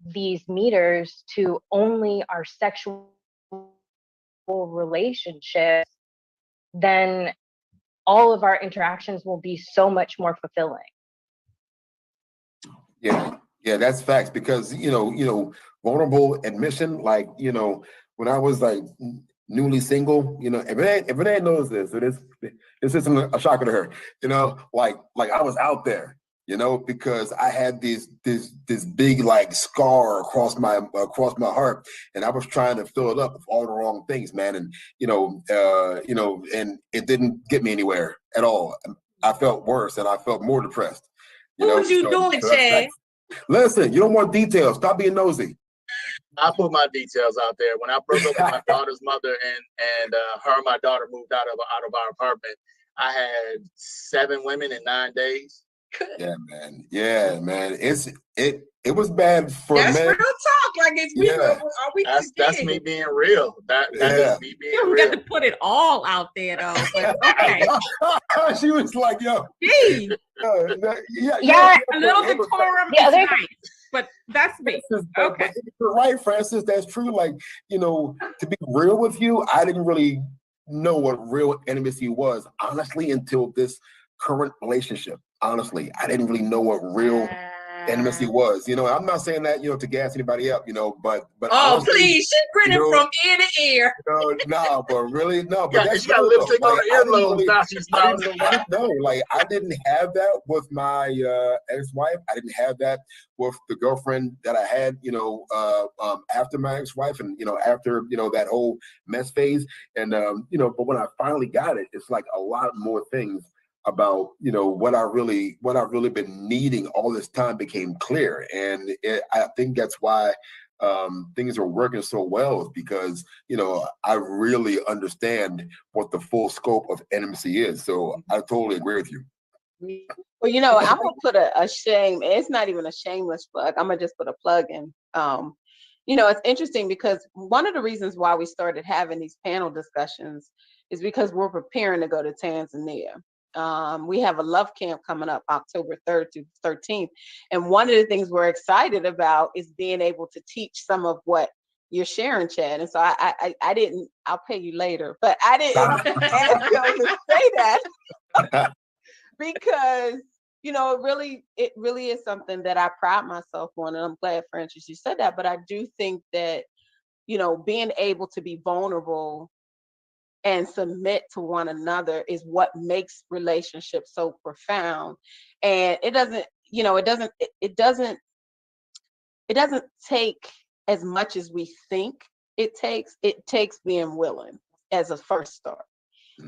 these meters to only our sexual relationships, then all of our interactions will be so much more fulfilling. Yeah, that's facts, because you know, vulnerable admission, like, you know, when I was like newly single, you know, if Renee knows this, so this isn't a shocker to her, you know, like I was out there, because I had this big like scar across my heart, and I was trying to fill it up with all the wrong things, man. And and it didn't get me anywhere at all. I felt worse, and I felt more depressed. What was you doing, Chad? Listen, you don't want details. Stop being nosy. I put my details out there. When I broke up with my daughter's mother, and her and my daughter moved out of our apartment, I had 7 women in 9 days. Yeah, man. Yeah, man. It was bad for That's men. real talk. Like it's That's me being real. That is me being You real. got to put it all out there though. But okay. She was like, yo. Gee, Yeah, a little decorum The is other- nice, but that's me. Okay. But you're right, Francis. That's true. Like, to be real with you, I didn't really know what real intimacy was, honestly, until this current relationship. Honestly, I didn't really know what real intimacy was. I'm not saying that, to gas anybody up, but Oh, honestly, please, she grinning from ear to ear. No, but really, no. But Yeah, she got lipstick on her earlobes. Now she's smiling. No, like I didn't have that with my ex-wife. I didn't have that with the girlfriend that I had, after my ex-wife, and after that whole mess phase. And but when I finally got it, it's like a lot more things about what I really been needing all this time became clear. And I think that's why things are working so well, is because I really understand what the full scope of intimacy is. So I totally agree with you. Well, I'm gonna put a shame. It's not even a shameless plug. I'm gonna just put a plug in. It's interesting because one of the reasons why we started having these panel discussions is because we're preparing to go to Tanzania. We have a love camp coming up October 3rd to 13th. And one of the things we're excited about is being able to teach some of what you're sharing, Chad. And so I didn't, I'll pay you later, but I didn't ask you to say that because, it really is something that I pride myself on. And I'm glad, Francis, you said that. But I do think that, being able to be vulnerable and submit to one another is what makes relationships so profound. And it doesn't take as much as we think it takes. It takes being willing as a first start.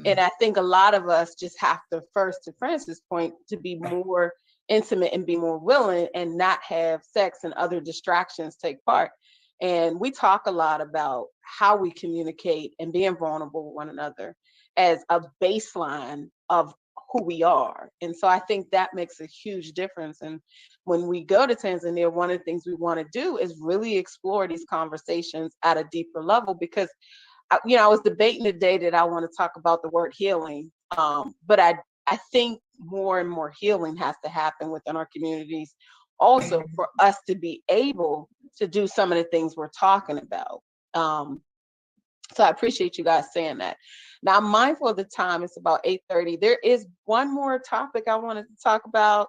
And I think a lot of us just have to, first, to Francis' point, to be more intimate and be more willing and not have sex and other distractions take part. And we talk a lot about how we communicate and being vulnerable with one another as a baseline of who we are. And so I think that makes a huge difference. And when we go to Tanzania, one of the things we want to do is really explore these conversations at a deeper level, because I was debating today that I want to talk about the word healing, but I think more and more healing has to happen within our communities also for us to be able to do some of the things we're talking about. So I appreciate you guys saying that. Now, I'm mindful of the time. It's about 8:30. There is one more topic I wanted to talk about.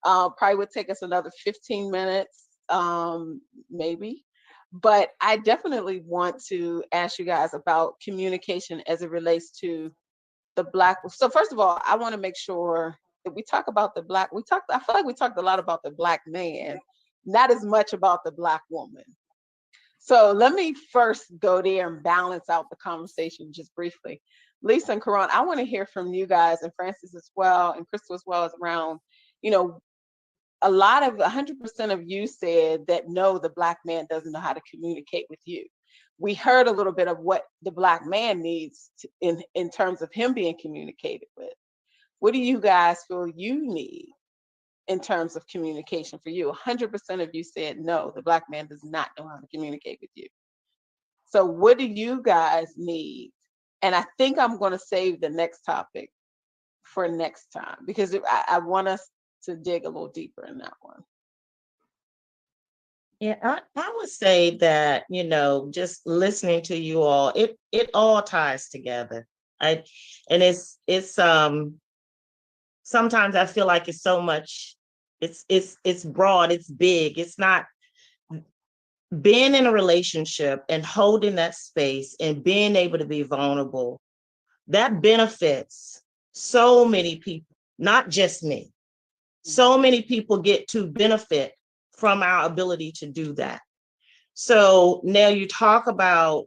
Probably would take us another 15 minutes, maybe. But I definitely want to ask you guys about communication as it relates to the Black. So first of all, I want to make sure that we talk about the Black. I feel like we talked a lot about the Black man, not as much about the Black woman. So let me first go there and balance out the conversation just briefly. Lisa and Karan, I want to hear from you guys, and Francis as well, and Crystal as well, as around, a lot of 100% of you said that no, the Black man doesn't know how to communicate with you. We heard a little bit of what the Black man needs in terms of him being communicated with. What do you guys feel you need in terms of communication for you? 100% of you said no, the Black man does not know how to communicate with you. So what do you guys need? And I think I'm going to save the next topic for next time, because I want us to dig a little deeper in that one. Yeah, I would say that, just listening to you all, it all ties together. And it's sometimes I feel like it's so much, it's broad, it's big. It's not being in a relationship and holding that space and being able to be vulnerable. That benefits so many people, not just me. So many people get to benefit from our ability to do that. So now you talk about,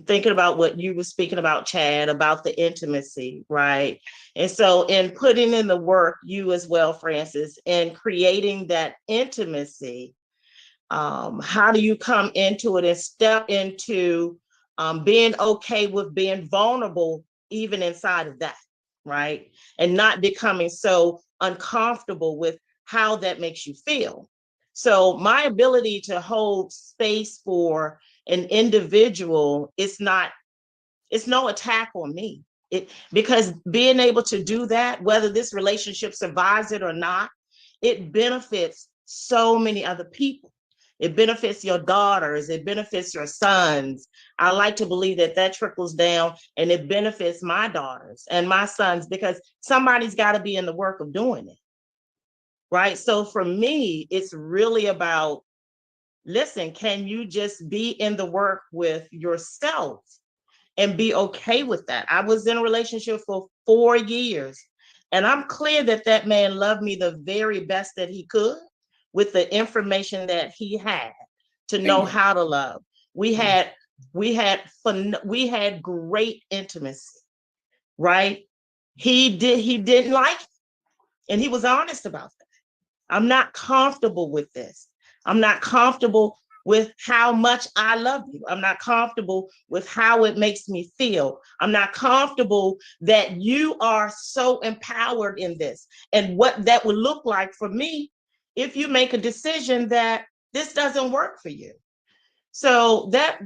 thinking about what you were speaking about, Chad, about the intimacy, right? And so in putting in the work, you as well, Francis, in creating that intimacy, how do you come into it and step into being okay with being vulnerable, even inside of that, right? And not becoming so uncomfortable with how that makes you feel. So my ability to hold space for an individual, it's no attack on me. Because being able to do that, whether this relationship survives it or not, it benefits so many other people. It benefits your daughters, it benefits your sons. I like to believe that that trickles down and it benefits my daughters and my sons, because somebody's got to be in the work of doing it. Right. So for me, it's really about, listen, can you just be in the work with yourself and be okay with that? I was in a relationship for 4 years, and I'm clear that that man loved me the very best that he could with the information that he had to know how to love. We had fun, we had great intimacy, right? He didn't like it, and he was honest about that. I'm not comfortable with this. I'm not comfortable with how much I love you. I'm not comfortable with how it makes me feel. I'm not comfortable that you are so empowered in this, and what that would look like for me if you make a decision that this doesn't work for you. So that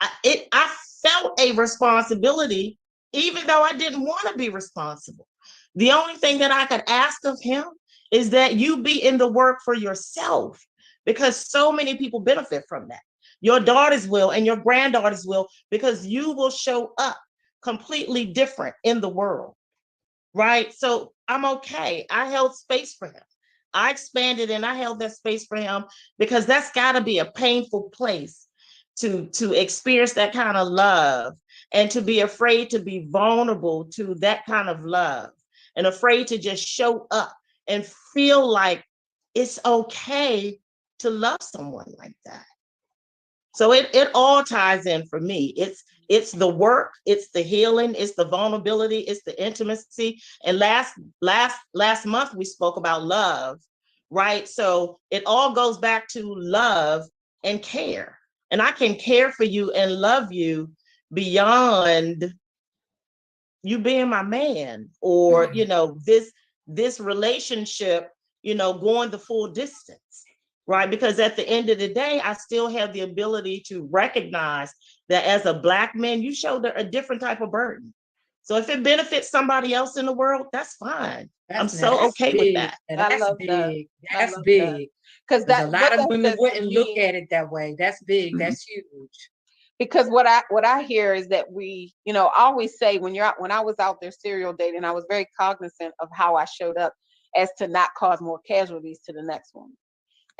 I felt a responsibility, even though I didn't want to be responsible. The only thing that I could ask of him is that you be in the work for yourself, because so many people benefit from that. Your daughters will, and your granddaughters will, because you will show up completely different in the world, right? So I'm okay. I held space for him. I expanded and I held that space for him, because that's got to be a painful place to experience that kind of love, and to be afraid to be vulnerable to that kind of love, and afraid to just show up and feel like it's okay to love someone like that. So it all ties in for me. It's the work, it's the healing, it's the vulnerability, it's the intimacy. And last month we spoke about love, right? So it all goes back to love and care. And I can care for you and love you beyond you being my man, or this relationship, going the full distance. Right? Because at the end of the day, I still have the ability to recognize that as a Black man, you shoulder a different type of burden. So if it benefits somebody else in the world, that's fine. I'm so okay with that. That's big. That's big. Because a lot of women wouldn't look at it that way. That's big. Mm-hmm. That's huge. Because what I hear is that we, I always say when I was out there serial dating, I was very cognizant of how I showed up as to not cause more casualties to the next one.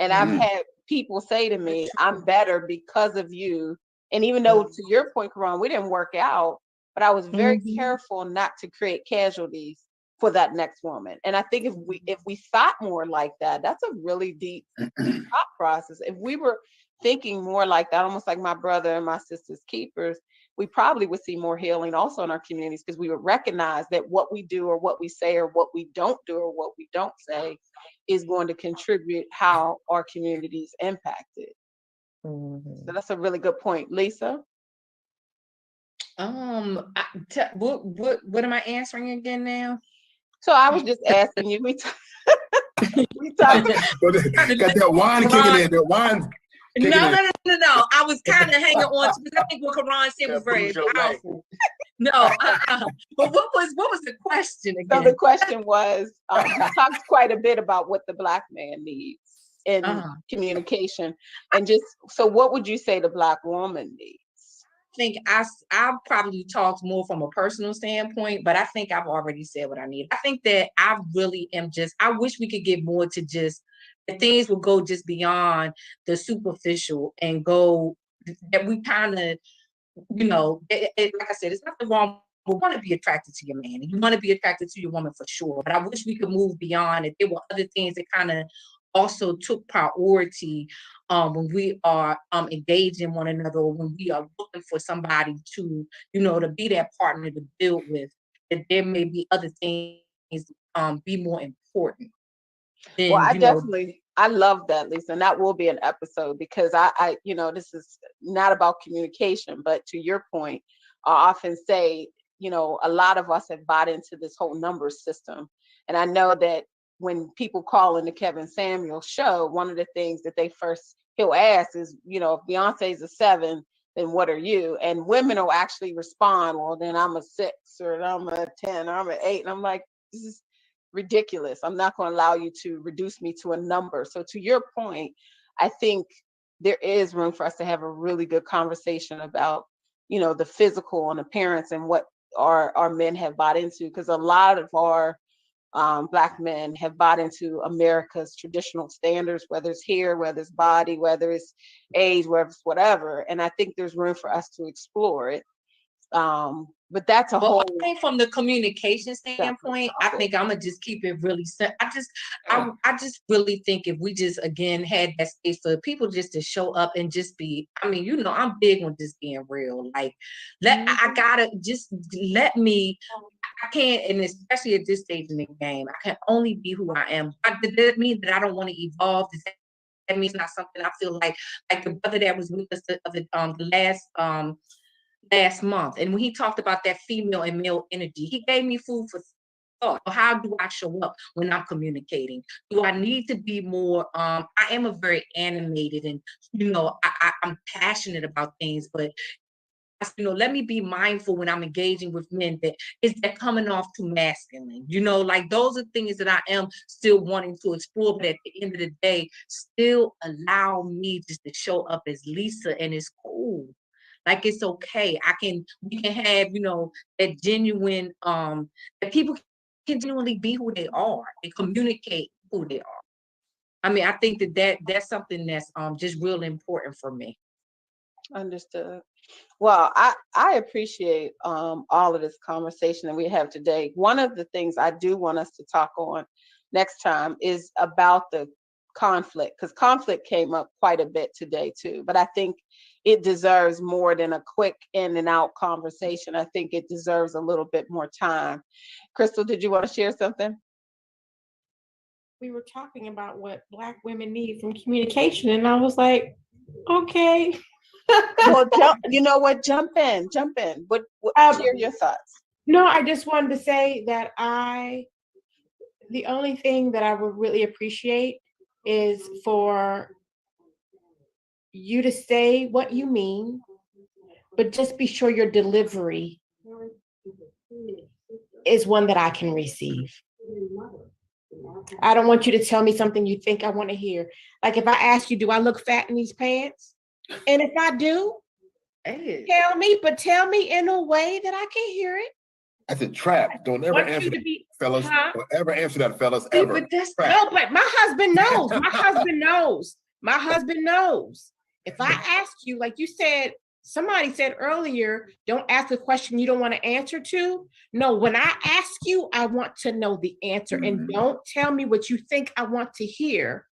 And I've had people say to me, I'm better because of you. And even though, to your point, Karan, we didn't work out, but I was very careful not to create casualties for that next woman. And I think if we thought more like that, that's a really deep thought process. If we were thinking more like that, almost like my brother and my sister's keepers, we probably would see more healing also in our communities, because we would recognize that what we do or what we say or what we don't do or what we don't say is going to contribute how our community is impacted. So that's a really good point. Lisa? What am I answering again now? So I was just asking you, we talked got that wine kicking in, that wine. No. I was kind of hanging on to, because I think what Karan said was very powerful. No, but what was the question again? So the question was, you talked quite a bit about what the Black man needs in communication, and just so what would you say the Black woman needs? I think I probably talked more from a personal standpoint, but I think I've already said what I need. I think that I really am I wish we could get more to just, that things will go just beyond the superficial and go, that we kind of, like I said, it's nothing wrong want to be attracted to your man, and you want to be attracted to your woman for sure. But I wish we could move beyond it. There were other things that kind of also took priority when we are engaging one another, or when we are looking for somebody to, to be that partner to build with, that there may be other things be more important than, Well, I love that, Lisa, and that will be an episode, because I this is not about communication, but to your point, I often say, a lot of us have bought into this whole number system. And I know that when people call in the Kevin Samuels show, one of the things that he'll ask is, if Beyonce's a 7, then what are you? And women will actually respond, well, then I'm a 6, or I'm a 10, or I'm an 8. And I'm like, this is ridiculous. I'm not going to allow you to reduce me to a number. So to your point, I think there is room for us to have a really good conversation about, the physical and appearance and what our men have bought into, because a lot of our Black men have bought into America's traditional standards, whether it's hair, whether it's body, whether it's age, whether it's whatever. And I think there's room for us to explore it. But that's a whole. I think from the communication standpoint, I think I'm gonna just keep it really simple. I just really think if we just again had that space for people just to show up and just be. I mean, I'm big on just being real. Like, I gotta just let me. I can't, and especially at this stage in the game, I can only be who I am. Does that mean that I don't want to evolve? Does that mean it's not something I feel like the brother that was with us the last month, and when he talked about that female and male energy, he gave me food for thought. How do I show up when I'm communicating? Do I need to be more? I am a very animated, and I'm passionate about things, but let me be mindful when I'm engaging with men that is that coming off too masculine. Like those are things that I am still wanting to explore, but at the end of the day, still allow me just to show up as Lisa, and it's cool. Like, it's okay. We can have, that genuine, that people can genuinely be who they are and communicate who they are. I mean, I think that's something that's just real important for me. Understood. Well, I appreciate all of this conversation that we have today. One of the things I do want us to talk on next time is about the conflict, because conflict came up quite a bit today too, but I think it deserves more than a quick in and out conversation. I think it deserves a little bit more time. Crystal, did you want to share something? We were talking about what Black women need from communication, and I was like, okay. Well, jump in. What share your thoughts? No, I just wanted to say that the only thing that I would really appreciate is for you to say what you mean, but just be sure your delivery is one that I can receive. I don't want you to tell me something you think I want to hear. Like if I ask you, do I look fat in these pants? And if I do, tell me in a way that I can hear it. That's a trap. Don't ever answer that, fellas. Don't ever answer that, fellas, ever. But but my husband knows. My husband knows. If I ask you, like you said, somebody said earlier, don't ask a question you don't want to answer to. No, when I ask you, I want to know the answer. And don't tell me what you think I want to hear.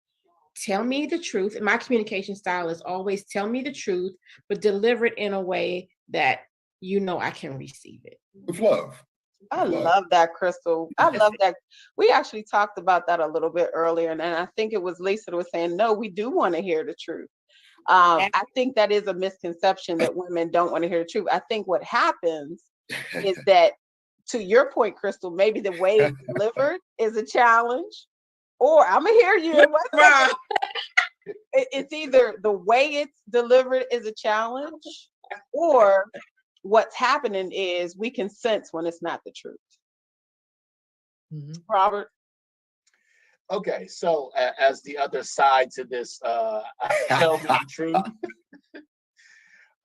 Tell me the truth. And my communication style is always tell me the truth, but deliver it in a way that I can receive it. With love. I love that, Crystal. I love that. We actually talked about that a little bit earlier, and I think it was Lisa that was saying, no, we do want to hear the truth. I think that is a misconception that women don't want to hear the truth. I think what happens is that, to your point, Crystal, maybe the way it's delivered is a challenge, or I'm going to hear you. It's either the way it's delivered is a challenge, or what's happening is we can sense when it's not the truth. Robert? Okay, so as the other side to this, tell me the truth.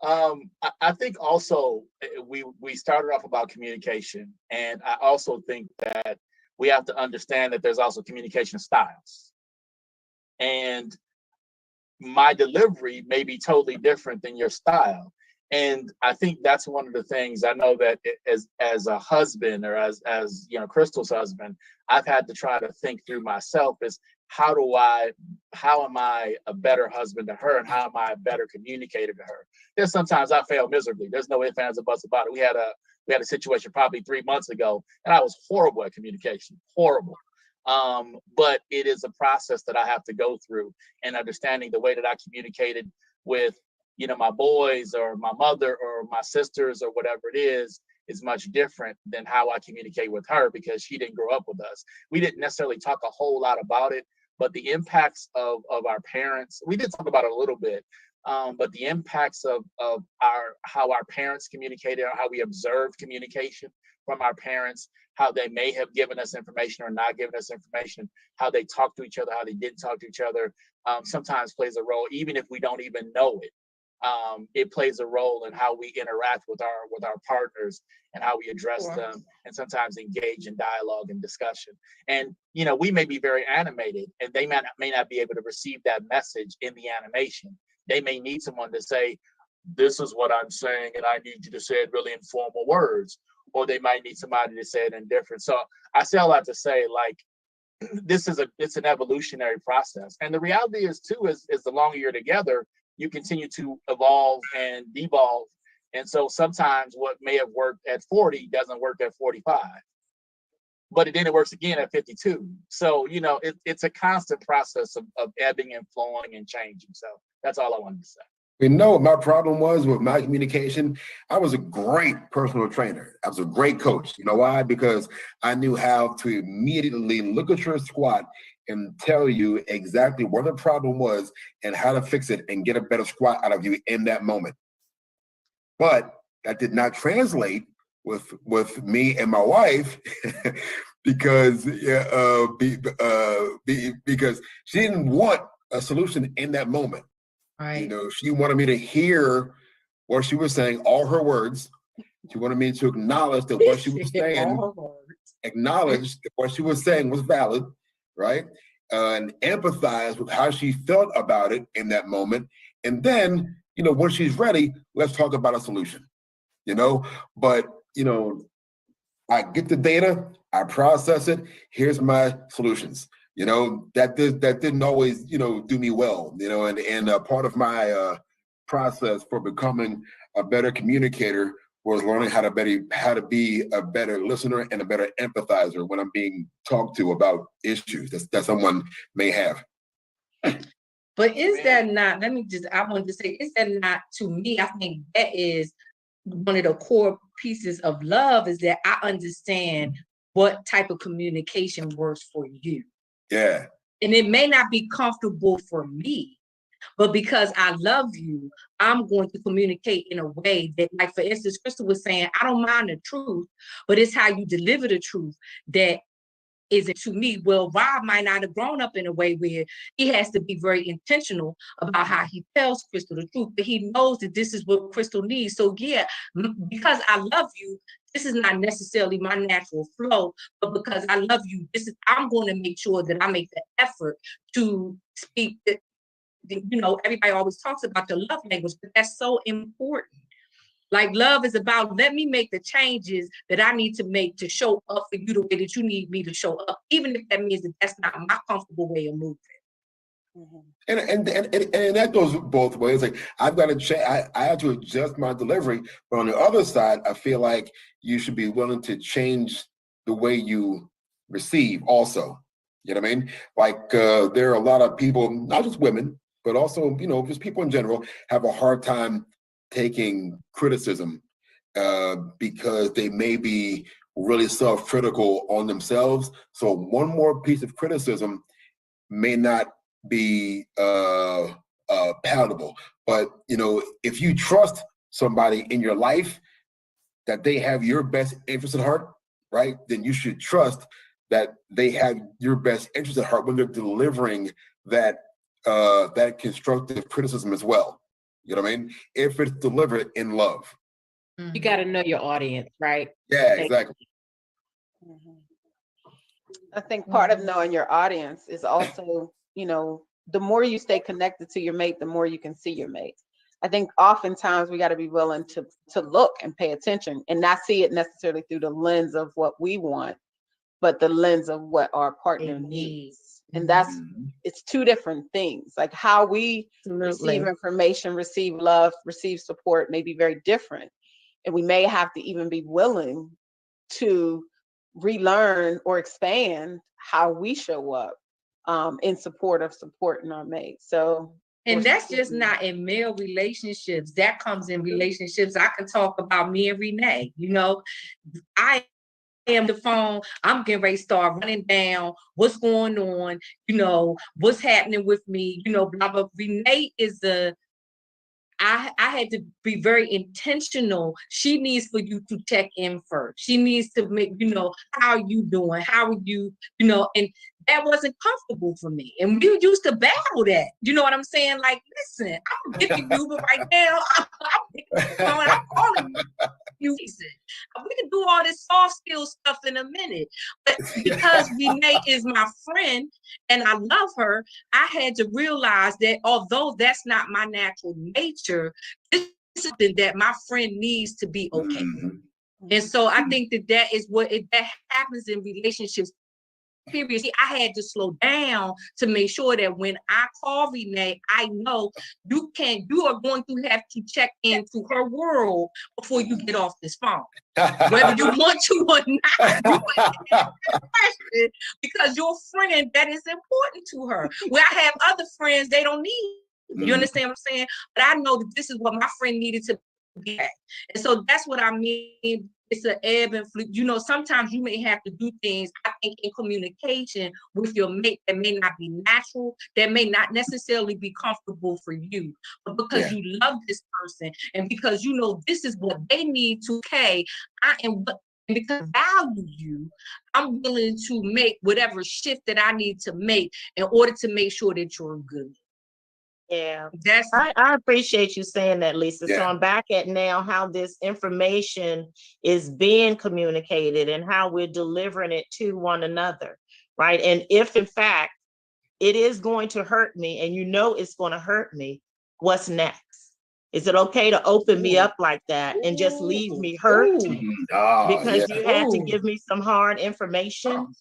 I think also we started off about communication, and I also think that we have to understand that there's also communication styles, and my delivery may be totally different than your style. And I think that's one of the things I know that as a husband, or as Crystal's husband, I've had to try to think through myself is how am I a better husband to her, and how am I a better communicator to her? There's sometimes I fail miserably. There's no ifs, ands, or buts about it. We had a situation probably 3 months ago, and I was horrible at communication, horrible. But it is a process that I have to go through, and understanding the way that I communicated with my boys or my mother or my sisters or whatever it is much different than how I communicate with her, because she didn't grow up with us. We didn't necessarily talk a whole lot about it, but the impacts of our parents, we did talk about it a little bit, but the impacts of how our parents communicated, or how we observed communication from our parents, how they may have given us information or not given us information, how they talk to each other, how they didn't talk to each other, sometimes plays a role, even if we don't even know it. It plays a role in how we interact with our partners, and how we address them, and sometimes engage in dialogue and discussion. And we may be very animated, and they may not be able to receive that message in the animation. They may need someone to say, "This is what I'm saying, and I need you to say it really in formal words," or they might need somebody to say it in different. So I say all that to say, like, it's an evolutionary process. And the reality is too, is the longer you're together, you continue to evolve and devolve. And so sometimes what may have worked at 40 doesn't work at 45, but then it works again at 52. So, it's a constant process of ebbing and flowing and changing. So that's all I wanted to say. My problem was with my communication. I was a great personal trainer. I was a great coach. You know why? Because I knew how to immediately look at your squat and tell you exactly where the problem was and how to fix it and get a better squat out of you in that moment. But that did not translate with me and my wife because she didn't want a solution in that moment. Right. She wanted me to hear what she was saying, all her words. She wanted me to acknowledge that what she was saying, was valid, right? And empathize with how she felt about it in that moment. And then, when she's ready, let's talk about a solution, But, I get the data, I process it, here's my solutions. That didn't always, do me well, and part of my process for becoming a better communicator was learning how to be a better listener and a better empathizer when I'm being talked to about issues that someone may have. But is that not, I wanted to say, is that not, to me, I think that is one of the core pieces of love, is that I understand what type of communication works for you. Yeah. And it may not be comfortable for me, but because I love you, I'm going to communicate in a way that, like, for instance, Crystal was saying, I don't mind the truth, but it's how you deliver the truth that is it to me. Well, Rob might not have grown up in a way where he has to be very intentional about how he tells Crystal the truth, but he knows that this is what Crystal needs. So yeah, because I love you, this is not necessarily my natural flow, but because I love you, I'm going to make sure that I make the effort to speak. Everybody always talks about the love language, but that's so important. Like, love is about, let me make the changes that I need to make to show up for you the way that you need me to show up, even if that means that that's not my comfortable way of moving. Mm-hmm. And that goes both ways. Like, I've got to change. I have to adjust my delivery, but on the other side, I feel like you should be willing to change the way you receive also. You know what I mean? Like, there are a lot of people, not just women, but also, just people in general, have a hard time taking criticism because they may be really self-critical on themselves. So one more piece of criticism may not be palatable. But, if you trust somebody in your life that they have your best interest at heart, right, then you should trust that they have your best interest at heart when they're delivering that constructive criticism as well. You know what I mean? If it's delivered in love. You got to know your audience, right? Yeah, exactly. Mm-hmm. I think part of knowing your audience is also, the more you stay connected to your mate, the more you can see your mate. I think oftentimes we got to be willing to look and pay attention and not see it necessarily through the lens of what we want, but the lens of what our partner needs. And that's, it's two different things. Like how we receive information, receive love, receive support may be very different. And we may have to even be willing to relearn or expand how we show up in support of supporting our mate. So, and that's just not in male relationships. That comes in relationships. I can talk about me and Renee. You know, I am the phone. I'm getting ready to start running down what's going on. You know, what's happening with me. You know, blah blah. Renee is I had to be very intentional. She needs for you to check in first. She needs to make, you know, how are you doing? How are you, you know, and that wasn't comfortable for me. And we used to battle that. You know what I'm saying? Like, listen, I'm getting you, but right now, I'm calling you. We can do all this soft skill stuff in a minute. But because Renee is my friend and I love her, I had to realize that although that's not my natural nature, this is something that my friend needs to be okay with. And so I think that is what that happens in relationships. Seriously, I had to slow down to make sure that when I call Renee, I know you are going to have to check into her world before you get off this phone. Whether you want to or not, because your friend, that is important to her. Where I have other friends, they don't need it. You understand what I'm saying? But I know that this is what my friend needed to be at. And so that's what I mean. It's an ebb and flow. You know, sometimes you may have to do things, I think, in communication with your mate that may not be natural, that may not necessarily be comfortable for you. But because you love this person and because you know this is what they need to pay, and because I value you, I'm willing to make whatever shift that I need to make in order to make sure that you're good. Yeah, I appreciate you saying that, Lisa. So I'm back at now how this information is being communicated and how we're delivering it to one another, right? And if in fact it is going to hurt me and you know it's going to hurt me, what's next? Is it okay to open me up like that and just leave me hurt because you had to give me some hard information?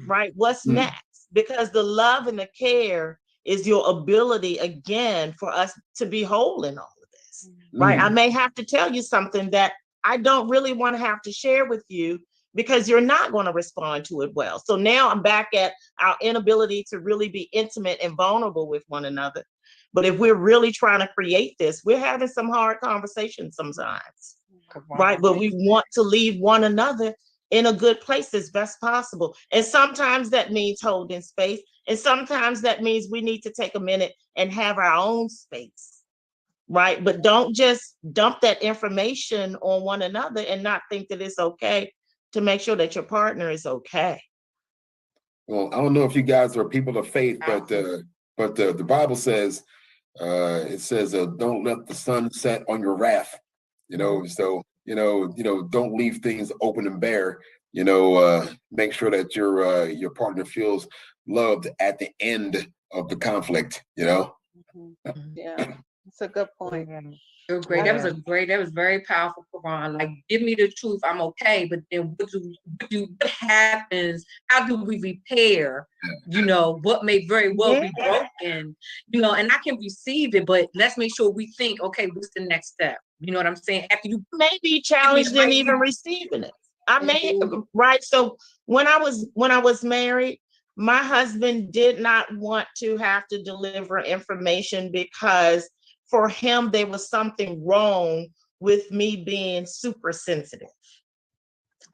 Right? What's next? Because the love and the care is your ability, again, for us to be whole in all of this, right? I may have to tell you something that I don't really want to have to share with you because you're not going to respond to it well. So now I'm back at our inability to really be intimate and vulnerable with one another. But if we're really trying to create this, we're having some hard conversations sometimes, right? But we want to leave one another in a good place as best possible. And sometimes that means holding space. And sometimes that means we need to take a minute and have our own space, right? But don't just dump that information on one another and not think that it's okay to make sure that your partner is okay. Well, I don't know if you guys are people of faith, but the Bible says, it says, don't let the sun set on your wrath, you know, so, you know, don't leave things open and bare, you know, make sure that your partner feels loved at the end of the conflict, you know? Yeah, it's a good point. So great. That was very powerful, Quran. Like, give me the truth, I'm okay. But then what happens? How do we repair, you know, what may very well be broken, you know, and I can receive it, but let's make sure we think, okay, what's the next step? You know what I'm saying? After you may be challenged in even receiving it. I may, right? So when I was married, my husband did not want to have to deliver information because for him, there was something wrong with me being super sensitive.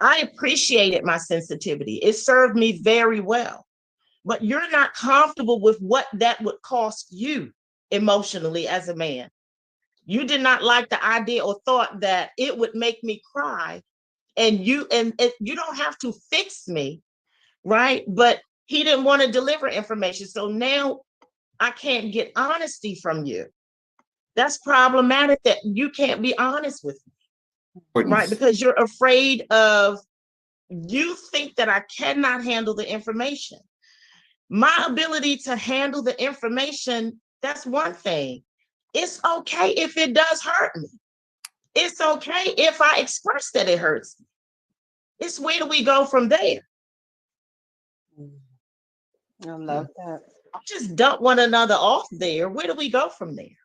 I appreciated my sensitivity. It served me very well. But you're not comfortable with what that would cost you emotionally as a man. You did not like the idea or thought that it would make me cry. And you don't have to fix me, right? But he didn't want to deliver information. So now I can't get honesty from you. That's problematic that you can't be honest with me, right? Because you're afraid of, you think that I cannot handle the information. My ability to handle the information, that's one thing. It's okay if it does hurt me. It's okay if I express that it hurts me. It's where do we go from there? I love that. Just dump one another off there. Where do we go from there?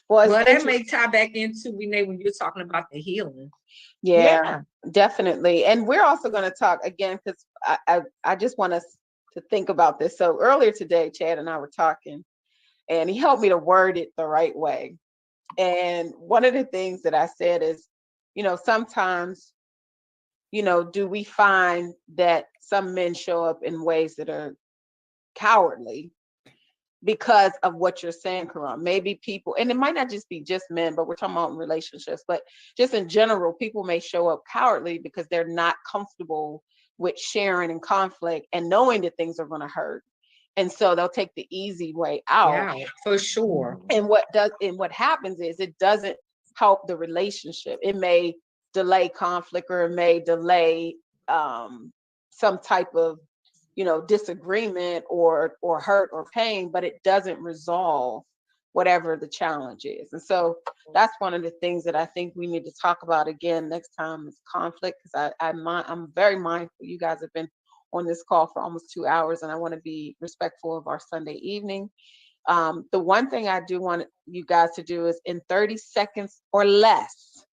Well, that may tie back into, Renee, when you're talking about the healing. Yeah, definitely. And we're also going to talk again, because I just want us to think about this. So earlier today, Chad and I were talking, and he helped me to word it the right way. And one of the things that I said is, sometimes, do we find that some men show up in ways that are cowardly because of what you're saying, Karan? Maybe people, and it might not just be just men, but we're talking about relationships, but just in general, people may show up cowardly because they're not comfortable with sharing in conflict and knowing that things are going to hurt. And so they'll take the easy way out. Yeah, for sure. And what happens is it doesn't help the relationship. It may delay conflict, or it may delay some type of disagreement or hurt or pain, but it doesn't resolve whatever the challenge is. And so that's one of the things that I think we need to talk about again next time, is conflict, because I'm very mindful. You guys have been on this call for almost 2 hours, and I want to be respectful of our Sunday evening. The one thing I do want you guys to do is, in 30 seconds or less,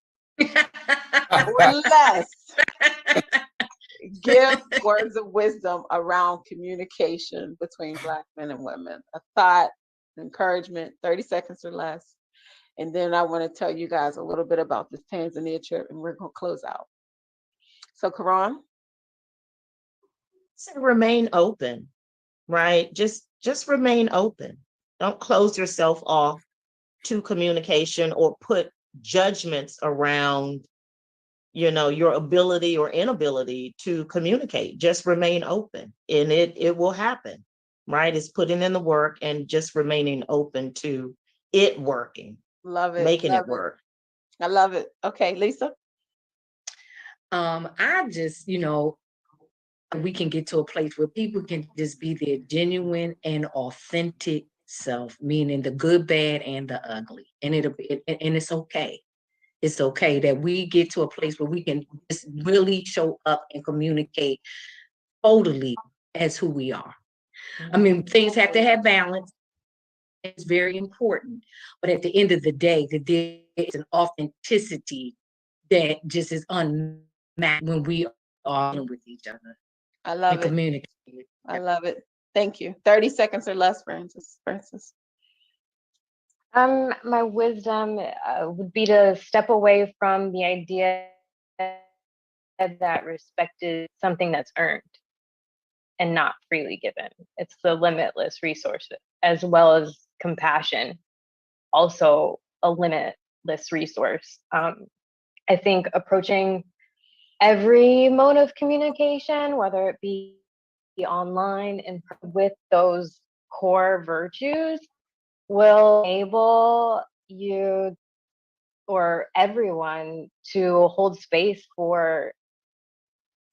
give words of wisdom around communication between Black men and women. A thought, encouragement, 30 seconds or less. And then I want to tell you guys a little bit about this Tanzania trip, and we're going to close out. So, Karan? So remain open, right? Just remain open. Don't close yourself off to communication or put judgments around, your ability or inability to communicate. Just remain open, and it will happen, right? It's putting in the work and just remaining open to it working. Love it. Making it work. I love it. Okay, Lisa? I just, we can get to a place where people can just be their genuine and authentic self, meaning the good, bad, and the ugly. And and it's okay. It's okay that we get to a place where we can just really show up and communicate totally as who we are. I mean, things have to have balance. It's very important. But at the end of the day, there is an authenticity that just is unmatched when we are dealing with each other. I love and it. Communicate. I love it. Thank you. 30 seconds or less, Francis. My wisdom would be to step away from the idea that respect is something that's earned and not freely given. It's the limitless resources, as well as compassion, also a limitless resource. I think approaching every mode of communication, whether it be online and with those core virtues, will enable you or everyone to hold space for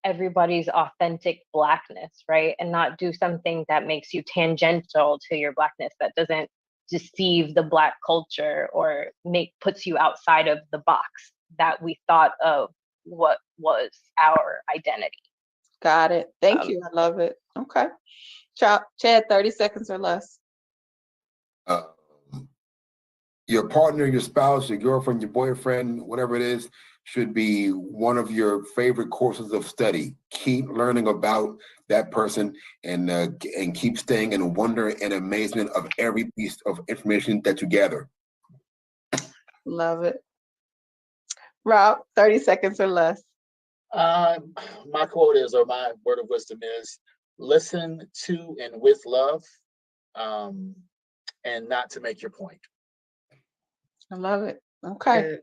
everybody's authentic Blackness, right? And not do something that makes you tangential to your Blackness, that doesn't deceive the Black culture or puts you outside of the box that we thought of what was our identity. Got it. Thank you. I love it. Okay. Chad, 30 seconds or less. Your partner, your spouse, your girlfriend, your boyfriend, whatever it is, should be one of your favorite courses of study. Keep learning about that person, and keep staying in wonder and amazement of every piece of information that you gather. Love it. Rob, 30 seconds or less. My quote is, or my word of wisdom is, listen to and with love, and not to make your point. I love it. Okay.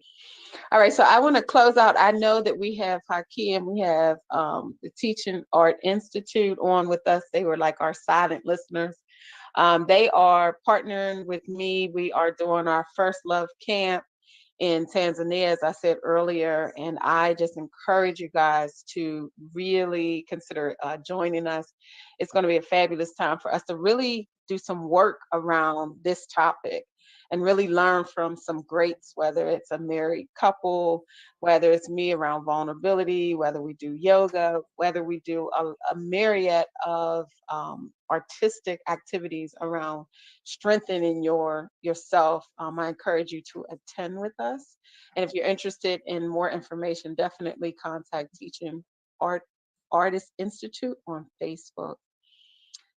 All right. So I want to close out. I know that we have Hakeem, we have the Teaching Art Institute on with us. They were like our silent listeners. They are partnering with me. We are doing our First Love Camp in Tanzania, as I said earlier, and I just encourage you guys to really consider joining us. It's going to be a fabulous time for us to really do some work around this topic. and really learn from some greats, whether it's a married couple, whether it's me around vulnerability, whether we do yoga, whether we do a myriad of artistic activities around strengthening yourself. I encourage you to attend with us. And if you're interested in more information, definitely contact Teaching Artist Institute on Facebook.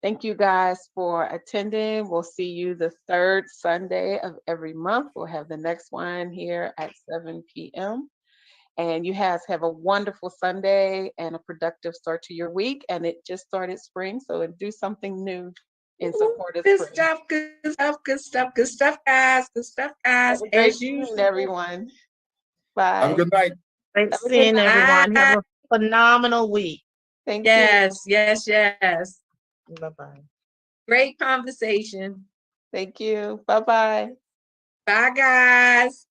Thank you guys for attending. We'll see you the third Sunday of every month. We'll have the next one here at 7 p.m. And you guys have a wonderful Sunday and a productive start to your week. And it just started spring, so do something new in support of Good spring. stuff, good stuff, good stuff, good stuff, guys. Good stuff, guys. Have a great As evening, usual. everyone. Have a Bye. good night. Thanks Have a good seeing night. everyone. Have a phenomenal week. Thank you. Yes, yes, yes. Bye-bye. Great conversation. Thank you. Bye-bye. Bye, guys.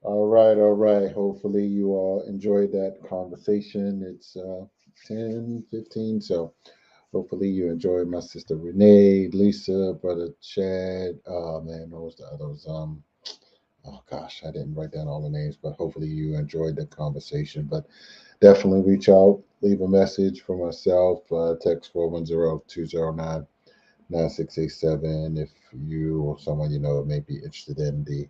All right, all right. Hopefully you all enjoyed that conversation. It's 10:15, so hopefully you enjoyed my sister Renee, Lisa, brother Chad. Oh man, what was the others? Oh gosh, I didn't write down all the names, but hopefully you enjoyed the conversation. But definitely reach out, leave a message for myself. Text 410-209-9687 if you or someone you know may be interested in the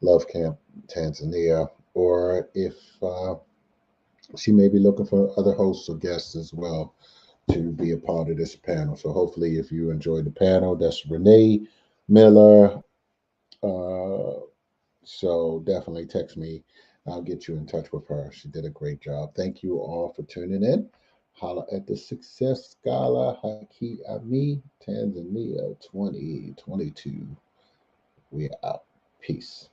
Love Camp Tanzania, or if she may be looking for other hosts or guests as well to be a part of this panel. So hopefully, if you enjoyed the panel, that's Renee Miller. Uh, so definitely text me. I'll get you in touch with her. She did a great job. Thank you all for tuning in. Holla at the Success Scholar Haki Ami Tanzania 2022. We out. Peace.